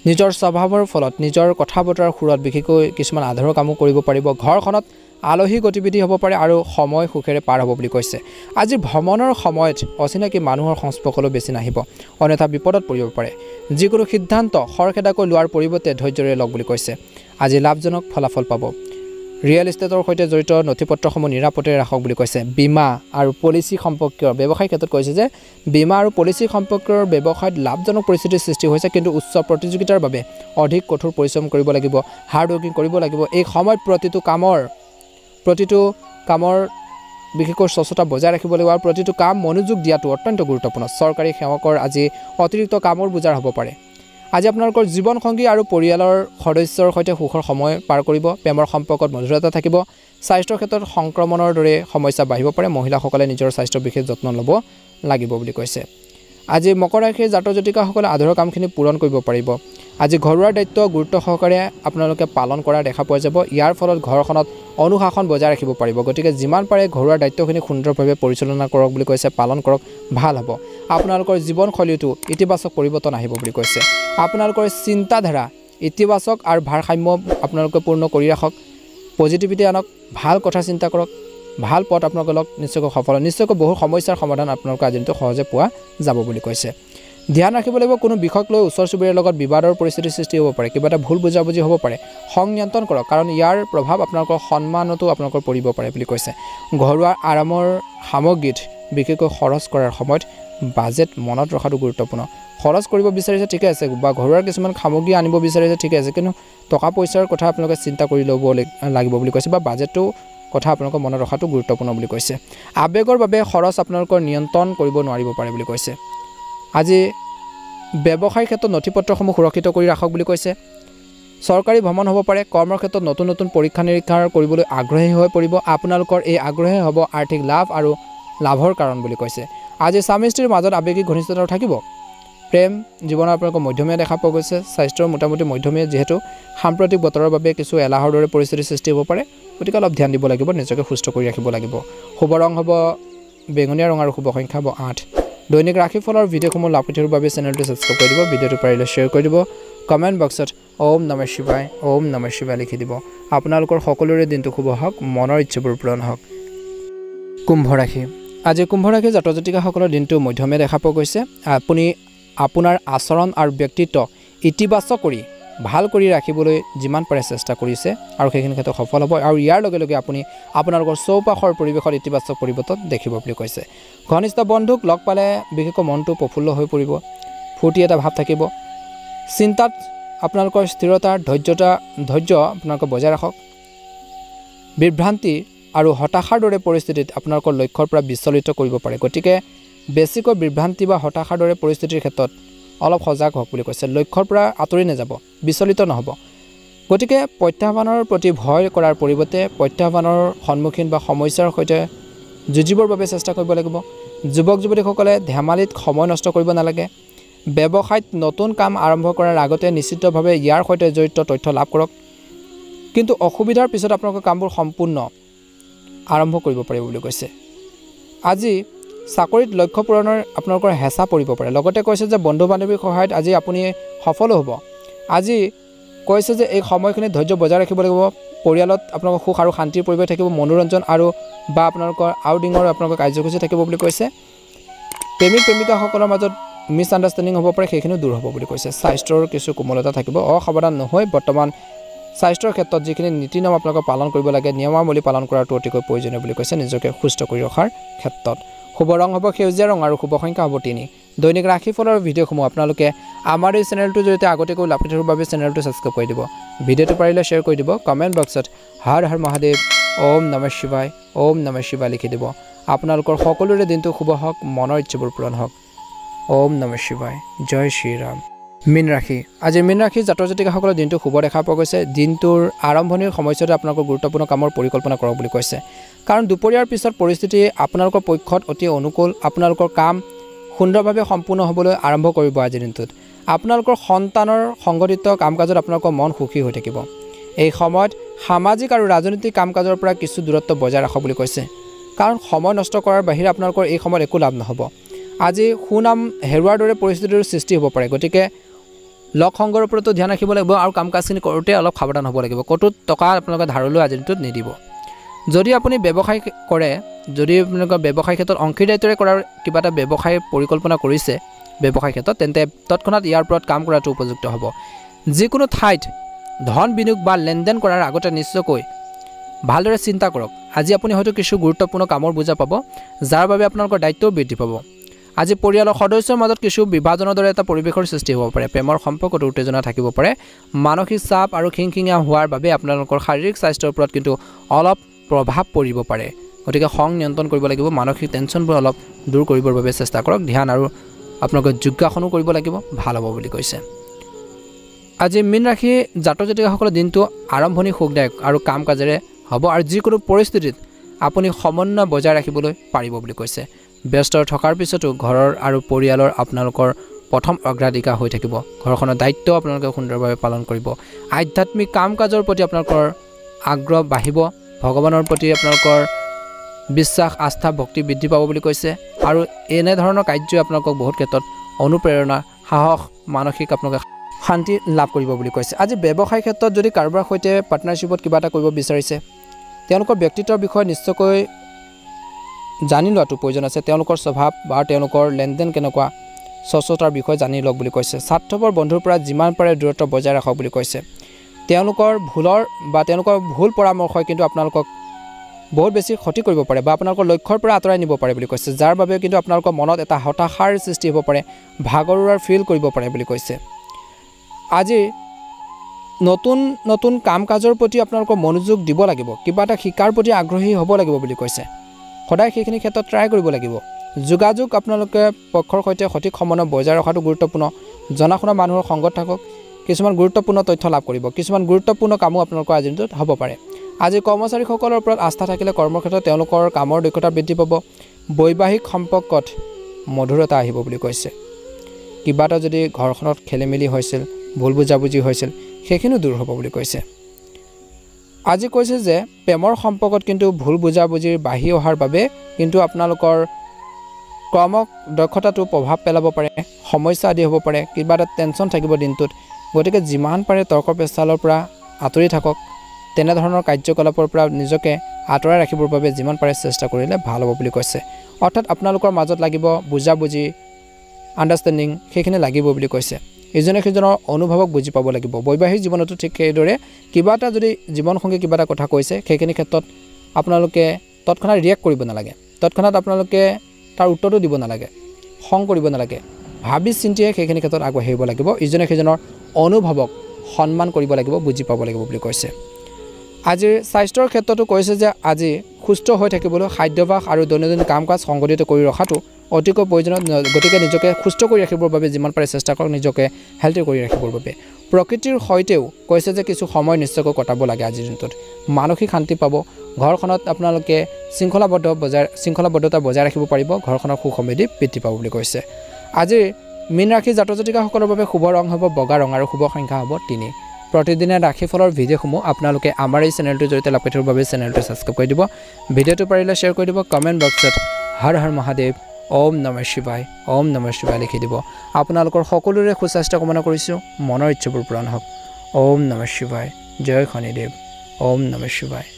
নিজৰ স্বভাৱৰ ফলত নিজৰ কথা বতৰাৰ সুৰত বিশেষকৈ কিছুমান আধাৰৰ কামো কৰিব পাৰিব ঘৰখনত আলহী গতিবিধি হ'ব পাৰে আৰু সময় সুখেৰে পাৰ হ'ব বুলি কৈছে আজি ভ্ৰমণৰ সময়ত অচিনাকি মানুহৰ সংস্পৰ্শলৈ বেছি নাহিব অন্যথা বিপদত পৰিব পাৰে যিকোনো সিদ্ধান্ত খৰখেদাকৈ লোৱাৰ পৰিৱৰ্তে ধৈৰ্যৰে লওক বুলি কৈছে আজি লাভজনক ফলাফল পাব ৰিয়েল এষ্টেটৰ সৈতে জড়িত নথিপত্ৰসমূহ নিৰাপদে ৰাখক বুলি কৈছে বীমা আৰু পলিচি সম্পৰ্কীয় ব্যৱসায়িক ক্ষেত্ৰত কৈছে যে বীমা আৰু পলিচি সম্পৰ্কীয় ব্যৱসায়ত লাভজনক পৰিস্থিতিৰ সৃষ্টি হৈছে কিন্তু উচ্চ প্ৰতিযোগিতাৰ বাবে অধিক কঠোৰ পৰিশ্ৰম কৰিব লাগিব হাৰ্ড ৱৰ্কিং কৰিব লাগিব এই সময়ত প্ৰতিটো কামৰ বিশেষকৈ স্বচ্ছতা বজাই ৰাখিব লাগিব আৰু প্ৰতিটো কাম মনোযোগ দিয়াটো অত্যন্ত গুৰুত্বপূৰ্ণ চৰকাৰী সেৱকৰ আজি অতিৰিক্ত কামৰ বোজাৰ হ'ব পাৰে আজি আপোনালোকৰ জীৱনসংগী আৰু পৰিয়ালৰ সদস্যৰ সৈতে সুখৰ সময় পাৰ কৰিব প্ৰেমৰ সম্পৰ্কত মধুৰতা থাকিব স্বাস্থ্যৰ ক্ষেত্ৰত সংক্ৰমণৰ দৰে সমস্যা বাঢ়িব পাৰে মহিলাসকলে নিজৰ স্বাস্থ্যৰ বিশেষ যত্ন ল'ব লাগিব বুলি কৈছে আজি মকৰ ৰাশিৰ জাতক জাতিকাসকলে আধৰুৱা কামখিনি পূৰণ কৰিব পাৰিব আজি ঘৰুৱা দায়িত্ব গুৰুত্ব সহকাৰে আপোনালোকে পালন কৰা দেখা পোৱা যাব ইয়াৰ ফলত ঘৰখনত অনুশাসন বজাই ৰাখিব পাৰিব গতিকে যিমান পাৰে ঘৰুৱা দায়িত্বখিনি সুন্দৰভাৱে পৰিচালনা কৰক বুলি কৈছে পালন কৰক ভাল হ'ব আপোনালোকৰ জীৱনশৈলীটো ইতিবাচক পৰিৱৰ্তন আহিব বুলি কৈছে আপোনালোকৰ চিন্তাধাৰা ইতিবাচক আৰু ভাৰসাম্য আপোনালোকে পূৰ্ণ কৰি ৰাখক পজিটিভিটি আনক ভাল কথা চিন্তা কৰক ভাল পথ আপোনালোকৰ লগ নিশ্চয়কৈ সফল নিশ্চয়কৈ বহু সমস্যাৰ সমাধান আপোনালোকে আজিতো সহজে পোৱা যাব বুলি কৈছে ধ্যান ৰাখিব লাগিব কোনো বিষয়ক লৈ ওচৰ চুবুৰীয়াৰ লগত বিবাদৰ পৰিস্থিতিৰ সৃষ্টি হ'ব পাৰে কিবা এটা ভুল বুজাবুজি হ'ব পাৰে খং নিয়ন্ত্ৰণ কৰক কাৰণ ইয়াৰ প্ৰভাৱ আপোনালোকৰ সন্মানতো আপোনালোকৰ পৰিব পাৰে বুলি কৈছে ঘৰুৱা আৰামৰ সামগ্ৰীত বিশেষকৈ খৰচ কৰাৰ সময়ত বাজেট মনত ৰখাটো গুৰুত্বপূৰ্ণ খৰচ কৰিব বিচাৰিছে ঠিকে আছে বা ঘৰুৱাৰ কিছুমান সামগ্ৰী আনিব বিচাৰিছে ঠিকে আছে কিন্তু টকা পইচাৰ কথা আপোনালোকে চিন্তা কৰি ল'ব লাগিব বুলি কৈছে বা বাজেটটো কথা আপোনালোকৰ মনত ৰখাটো গুৰুত্বপূৰ্ণ বুলি কৈছে আৱেগৰ বাবে খৰচ আপোনালোকৰ নিয়ন্ত্ৰণ কৰিব নোৱাৰিব পাৰে বুলি কৈছে আজি ব্যৱসায়িক ক্ষেত্ৰত নথিপত্ৰসমূহ সুৰক্ষিত কৰি ৰাখক বুলি কৈছে চৰকাৰী ভ্ৰমণ হ'ব পাৰে কৰ্মৰ ক্ষেত্ৰত নতুন পৰীক্ষা নিৰীক্ষা কৰিবলৈ আগ্ৰহী হৈ পৰিব আপোনালোকৰ এই আগ্ৰহে হ'ব আৰ্থিক লাভ আৰু লাভৰ কাৰণ বুলি কৈছে আজি স্বামী স্ত্ৰীৰ মাজত আৱেগিক ঘনিষ্ঠতা থাকিব প্ৰেম জীৱনৰ আপোনালোকৰ মধ্যমীয়া দেখা পোৱা গৈছে স্বাস্থ্যৰ মোটামুটি মধ্যমীয়া যিহেতু সাম্প্ৰতিক বতৰৰ বাবে কিছু এলাহৰ দৰে পৰিস্থিতিৰ সৃষ্টি হ'ব পাৰে গতিকে অলপ ধ্যান দিব লাগিব নিজকে সুস্থ কৰি ৰাখিব লাগিব শুভ ৰং হ'ব বেঙুনীয়া ৰং আৰু শুভ সংখ্যা হ'ব 8 দৈনিক ৰাশিফলৰ ভিডিঅ'সমূহ লাভ কৰিবৰ বাবে চেনেলটো ছাবস্ক্ৰাইব কৰি দিব ভিডিঅ'টো পাৰিলে শ্বেয়াৰ কৰি দিব কমেণ্ট বক্সত ওম নমঃ শিৱায় লিখি দিব আপোনালোকৰ সকলোৰে দিনটো শুভ হওক মনৰ ইচ্ছাবোৰ পূৰণ হওক কুম্ভ ৰাশি আজি কুম্ভ ৰাশিৰ জাতক জাতিকাসকলৰ দিনটো মধ্যমীয়া দেখা পোৱা গৈছে আপুনি আপোনাৰ আচৰণ আৰু ব্যক্তিত্ব ইতিবাচক কৰি ভাল কৰি ৰাখিবলৈ যিমান পাৰে চেষ্টা কৰিছে আৰু সেইখিনি ক্ষেত্ৰত সফল হ'ব আৰু ইয়াৰ লগে লগে আপুনি আপোনালোকৰ চৌপাশৰ পৰিৱেশত ইতিবাচক পৰিৱৰ্তন দেখিব বুলি কৈছে ঘনিষ্ঠ বন্ধুক লগ পালে বিশেষকৈ মনটো প্ৰফুল্ল হৈ পৰিব ফূৰ্তি এটা ভাৱ থাকিব চিন্তাত আপোনালোকৰ স্থিৰতা ধৈৰ্য আপোনালোকে বজাই ৰাখক বিভ্ৰান্তি আৰু হতাশাৰ দৰে পৰিস্থিতিত আপোনালোকৰ লক্ষ্যৰ পৰা বিচলিত কৰিব পাৰে গতিকে বেছিকৈ বিভ্ৰান্তি বা হতাশাৰ দৰে পৰিস্থিতিৰ ক্ষেত্ৰত অলপ সজাগ হওক বুলি কৈছে লক্ষ্যৰ পৰা আঁতৰি নাযাব বিচলিত নহ'ব গতিকে প্ৰত্যাহ্বানৰ প্ৰতি ভয় কৰাৰ পৰিৱৰ্তে প্ৰত্যাহ্বানৰ সন্মুখীন বা সমস্যাৰ সৈতে যুঁজিবৰ বাবে চেষ্টা কৰিব লাগিব যুৱক যুৱতীসকলে ধেমালিত সময় নষ্ট কৰিব নালাগে ব্যৱসায়ত নতুন কাম আৰম্ভ কৰাৰ আগতে নিশ্চিতভাৱে ইয়াৰ সৈতে জড়িত তথ্য লাভ কৰক কিন্তু অসুবিধাৰ পিছত আপোনালোকৰ কামবোৰ সম্পূৰ্ণ আৰম্ভ কৰিব পাৰিব বুলি কৈছে আজি চাকৰিত লক্ষ্য পূৰণৰ আপোনালোকৰ হেঁচা পৰিব পাৰে লগতে কৈছে যে বন্ধু বান্ধৱীৰ সহায়ত আজি আপুনি সফল হ'ব আজি কৈছে যে এই সময়খিনি ধৈৰ্য বজাই ৰাখিব লাগিব পৰিয়ালত আপোনালোকৰ সুখ আৰু শান্তিৰ পৰিৱেশ থাকিব মনোৰঞ্জন আৰু বা আপোনালোকৰ আউটিঙৰ আপোনালোকৰ কাৰ্যসূচী থাকিব বুলি কৈছে প্ৰেমিক প্ৰেমিকাসকলৰ মাজত মিছ আণ্ডাৰষ্টেণ্ডিং হ'ব পাৰে সেইখিনিও দূৰ হ'ব বুলি কৈছে স্বাস্থ্যৰ কিছু কোমলতা থাকিব অসাৱধান নহয় বৰ্তমান স্বাস্থ্যৰ ক্ষেত্ৰত যিখিনি নীতি নিয়ম আপোনালোকে পালন কৰিব লাগে নিয়মাৱলী পালন কৰাটো অতিকৈ প্ৰয়োজনীয় বুলি কৈছে নিজকে সুস্থ কৰি ৰখাৰ ক্ষেত্ৰত শুভ ৰং হ'ব সেউজীয়া ৰং আৰু শুভ সংখ্যা হ'ব 3 দৈনিক ৰাশিফলৰ ভিডিঅ'সমূহ আপোনালোকে আমাৰ এই চেনেলটোৰ জৰিয়তে আগতেকৈ লাভ কৰাৰ বাবে চেনেলটো ছাবস্ক্ৰাইব কৰি দিব ভিডিঅ'টো পাৰিলে শ্বেয়াৰ কৰি দিব কমেণ্ট বক্সত হৰ হৰ মহাদেৱ ওম নমঃ শিৱায় লিখি দিব আপোনালোকৰ সকলোৰে দিনটো শুভ হওক মনৰ ইচ্ছাবোৰ পূৰণ হওক ওম নমঃ শিৱায় জয় শ্ৰীৰাম মীন ৰাশি আজি মীন ৰাশি জাতক জাতিকাসকলৰ দিনটো শুভ দেখা পোৱা গৈছে দিনটোৰ আৰম্ভণিৰ সময়ছোৱাতে আপোনালোকৰ গুৰুত্বপূৰ্ণ কামৰ পৰিকল্পনা কৰক বুলি কৈছে কাৰণ দুপৰীয়াৰ পিছত পৰিস্থিতি আপোনালোকৰ পক্ষত অতি অনুকূল আপোনালোকৰ কাম সুন্দৰভাৱে সম্পূৰ্ণ হ'বলৈ আৰম্ভ কৰিব আজিৰ দিনটোত আপোনালোকৰ সন্তানৰ সংগঠিত কাম-কাজত আপোনালোকৰ মন সুখী হৈ থাকিব এই সময়ত সামাজিক আৰু ৰাজনৈতিক কাম-কাজৰ পৰা কিছু দূৰত্ব বজাই ৰাখক বুলি কৈছে কাৰণ সময় নষ্ট কৰাৰ বাহিৰে আপোনালোকৰ এই সময়ত একো লাভ নহ'ব আজি সুনাম হেৰুৱাৰ দৰে পৰিস্থিতিৰ সৃষ্টি হ'ব পাৰে গতিকে লগ সংগৰ ওপৰতো ধ্যান ৰাখিব লাগিব আৰু কাম-কাজখিনি কৰোঁতে অলপ সাৱধান হ'ব লাগিব ক'তো টকা আপোনালোকে ধাৰলৈ আজিৰ দিনটোত নিদিব যদি আপুনি ব্যৱসায় কৰে যদি আপোনালোকৰ ব্যৱসায় ক্ষেত্ৰত অংশীদাৰিত্বৰে কৰাৰ কিবা এটা ব্যৱসায় পৰিকল্পনা কৰিছে ব্যৱসায় ক্ষেত্ৰত তেন্তে তৎক্ষণাত ইয়াৰ ওপৰত কাম কৰাটো উপযুক্ত হ'ব যিকোনো ঠাইত ধন বিনিয়োগ বা লেনদেন কৰাৰ আগতে নিশ্চয়কৈ ভালদৰে চিন্তা কৰক আজি আপুনি হয়তো কিছু গুৰুত্বপূৰ্ণ কামৰ বুজা পাব যাৰ বাবে আপোনালোকৰ দায়িত্বও বৃদ্ধি পাব আজি পৰিয়ালৰ সদস্যৰ মাজত কিছু বিভাজনৰ দৰে এটা পৰিৱেশৰ সৃষ্টি হ'ব পাৰে প্ৰেমৰ সম্পৰ্কত উত্তেজনা থাকিব পাৰে মানসিক চাপ আৰু খিংখিঙীয়া হোৱাৰ বাবে আপোনালোকৰ শাৰীৰিক স্বাস্থ্যৰ ওপৰত কিন্তু অলপ প্ৰভাৱ পৰিব পাৰে গতিকে খং নিয়ন্ত্ৰণ কৰিব লাগিব মানসিক টেনশ্যনবোৰ অলপ দূৰ কৰিবৰ বাবে চেষ্টা কৰক ধ্যান আৰু আপোনালোকে যোগাসনো কৰিব লাগিব ভাল হ'ব বুলি কৈছে আজি মীন ৰাশি জাতক জাতিকাসকলৰ দিনটো আৰম্ভণি সুখদায়ক আৰু কাম কাজেৰে হ'ব আৰু যিকোনো পৰিস্থিতিত আপুনি সমন্বয় বজাই ৰাখিবলৈ পাৰিব বুলি কৈছে ব্যস্ত থকাৰ পিছতো ঘৰৰ আৰু পৰিয়ালৰ আপোনালোকৰ প্ৰথম অগ্ৰাধিকাৰ হৈ থাকিব ঘৰখনৰ দায়িত্ব আপোনালোকে সুন্দৰভাৱে পালন কৰিব আধ্যাত্মিক কাম কাজৰ প্ৰতি আপোনালোকৰ আগ্ৰহ বাঢ়িব ভগৱানৰ প্ৰতি আপোনালোকৰ বিশ্বাস আস্থা ভক্তি বৃদ্ধি পাব বুলি কৈছে আৰু এনে ধৰণৰ কাৰ্যই আপোনালোকক বহুত ক্ষেত্ৰত অনুপ্ৰেৰণা সাহস মানসিক আপোনালোকে শান্তি লাভ কৰিব বুলি কৈছে আজি ব্যৱসায় ক্ষেত্ৰত যদি কাৰোবাৰ সৈতে পাৰ্টনাৰশ্বিপত কিবা এটা কৰিব বিচাৰিছে তেওঁলোকৰ ব্যক্তিত্বৰ বিষয়ে নিশ্চয়কৈ জানি লোৱাটো প্ৰয়োজন আছে তেওঁলোকৰ স্বভাৱ বা তেওঁলোকৰ লেনদেন কেনেকুৱা স্বচ্ছতাৰ বিষয়ে জানি লওক বুলি কৈছে স্বাৰ্থপৰ বন্ধুৰ পৰা যিমান পাৰে দূৰত্ব বজাই ৰাখক বুলি কৈছে তেওঁলোকৰ ভুল পৰামৰ্শই কিন্তু আপোনালোকক বহুত বেছি ক্ষতি কৰিব পাৰে বা আপোনালোকৰ লক্ষ্যৰ পৰা আঁতৰাই নিব পাৰে বুলি কৈছে যাৰ বাবে কিন্তু আপোনালোকৰ মনত এটা হতাশাৰ সৃষ্টি হ'ব পাৰে ভাগৰুৱাৰ ফিল কৰিব পাৰে বুলি কৈছে আজি নতুন নতুন কাম কাজৰ প্ৰতি আপোনালোকৰ মনোযোগ দিব লাগিব কিবা এটা শিকাৰ প্ৰতি আগ্ৰহী হ'ব লাগিব বুলি কৈছে সদায় সেইখিনি ক্ষেত্ৰত ট্ৰাই কৰিব লাগিব যোগাযোগ আপোনালোকে পক্ষৰ সৈতে সঠিক সমন্বয় বজাই ৰখাটো গুৰুত্বপূৰ্ণ জনা শুনা মানুহৰ সংগত থাকক কিছুমান গুৰুত্বপূৰ্ণ তথ্য লাভ কৰিব কিছুমান গুৰুত্বপূৰ্ণ কামো আপোনালোকৰ আজিৰ দিনটোত হ'ব পাৰে আজি কৰ্মচাৰীসকলৰ ওপৰত আস্থা থাকিলে কৰ্মক্ষেত্ৰত তেওঁলোকৰ কামৰ দক্ষতা বৃদ্ধি পাব বৈবাহিক সম্পৰ্কত মধুৰতা আহিব বুলি কৈছে কিবা এটা যদি ঘৰখনত খেলিমেলি হৈছিল ভুল বুজাবুজি হৈছিল সেইখিনিও দূৰ হ'ব বুলি কৈছে আজি কৈছে যে প্ৰেমৰ সম্পৰ্কত কিন্তু ভুল বুজাবুজিৰ বাঢ়ি অহাৰ বাবে কিন্তু আপোনালোকৰ কৰ্ম দক্ষতাটো প্ৰভাৱ পেলাব পাৰে সমস্যা আদি হ'ব পাৰে কিবা এটা টেনশ্যন থাকিব দিনটোত গতিকে যিমান পাৰে তৰ্ক পেচালৰ পৰা আঁতৰি থাকক তেনেধৰণৰ কাৰ্যকলাপৰ পৰা নিজকে আঁতৰাই ৰাখিবৰ বাবে যিমান পাৰে চেষ্টা কৰিলে ভাল হ'ব বুলি কৈছে অৰ্থাৎ আপোনালোকৰ মাজত লাগিব বুজাবুজি আণ্ডাৰষ্টেণ্ডিং সেইখিনি লাগিব বুলি কৈছে ইজনে সিজনৰ অনুভৱক বুজি পাব লাগিব বৈবাহিক জীৱনতো ঠিক সেইদৰে কিবা এটা যদি জীৱনসংগী কিবা এটা কথা কৈছে সেইখিনি ক্ষেত্ৰত আপোনালোকে তৎক্ষণাত ৰিয়েক্ট কৰিব নালাগে তৎক্ষণাত আপোনালোকে তাৰ উত্তৰটো দিব নালাগে খং কৰিব নালাগে ভাবি চিন্তিয়ে সেইখিনি ক্ষেত্ৰত আগবাঢ়িব লাগিব ইজনে সিজনৰ অনুভৱক সন্মান কৰিব লাগিব বুজি পাব লাগিব বুলি কৈছে আজিৰ স্বাস্থ্যৰ ক্ষেত্ৰতো কৈছে যে আজি সুস্থ হৈ থাকিবলৈ খাদ্যাভ্যাস আৰু দৈনন্দিন কাম কাজ সংগঠিত কৰি ৰখাটো অতিকৈ প্ৰয়োজনীয় গতিকে নিজকে সুস্থ কৰি ৰাখিবৰ বাবে যিমান পাৰে চেষ্টা কৰক নিজকে হেল্থি কৰি ৰাখিবৰ বাবে প্ৰকৃতিৰ সৈতেও কৈছে যে কিছু সময় নিশ্চয়কৈ কটাব লাগে আজিৰ দিনটোত মানসিক শান্তি পাব ঘৰখনত আপোনালোকে শৃংখলাবদ্ধতা বজাই ৰাখিব পাৰিব ঘৰখনৰ সুখ সমৃদ্ধি বৃদ্ধি পাব বুলি কৈছে আজিৰ মীন ৰাশি জাতক জাতিকাসকলৰ বাবে শুভ ৰং হ'ব বগা ৰং আৰু শুভ সংখ্যা হ'ব 3 প্ৰতিদিনে ৰাশিফলৰ ভিডিঅ'সমূহ আপোনালোকে আমাৰ এই চেনেলটোৰ জৰিয়তে লাভ কৰিবৰ বাবে চেনেলটো ছাবস্ক্ৰাইব কৰি দিব ভিডিঅ'টো পাৰিলে শ্বেয়াৰ কৰি দিব কমেণ্ট বক্সত হৰ হৰ মহাদেৱ ওম নমঃ শিৱায় লিখি দিব আপোনালোকৰ সকলোৰে সুস্বাস্থ্য কামনা কৰিছোঁ মনৰ ইচ্ছাবোৰ পূৰণ হওক ওম নমঃ শিৱায় জয় শনিদেৱ ওম নমঃ শিৱায়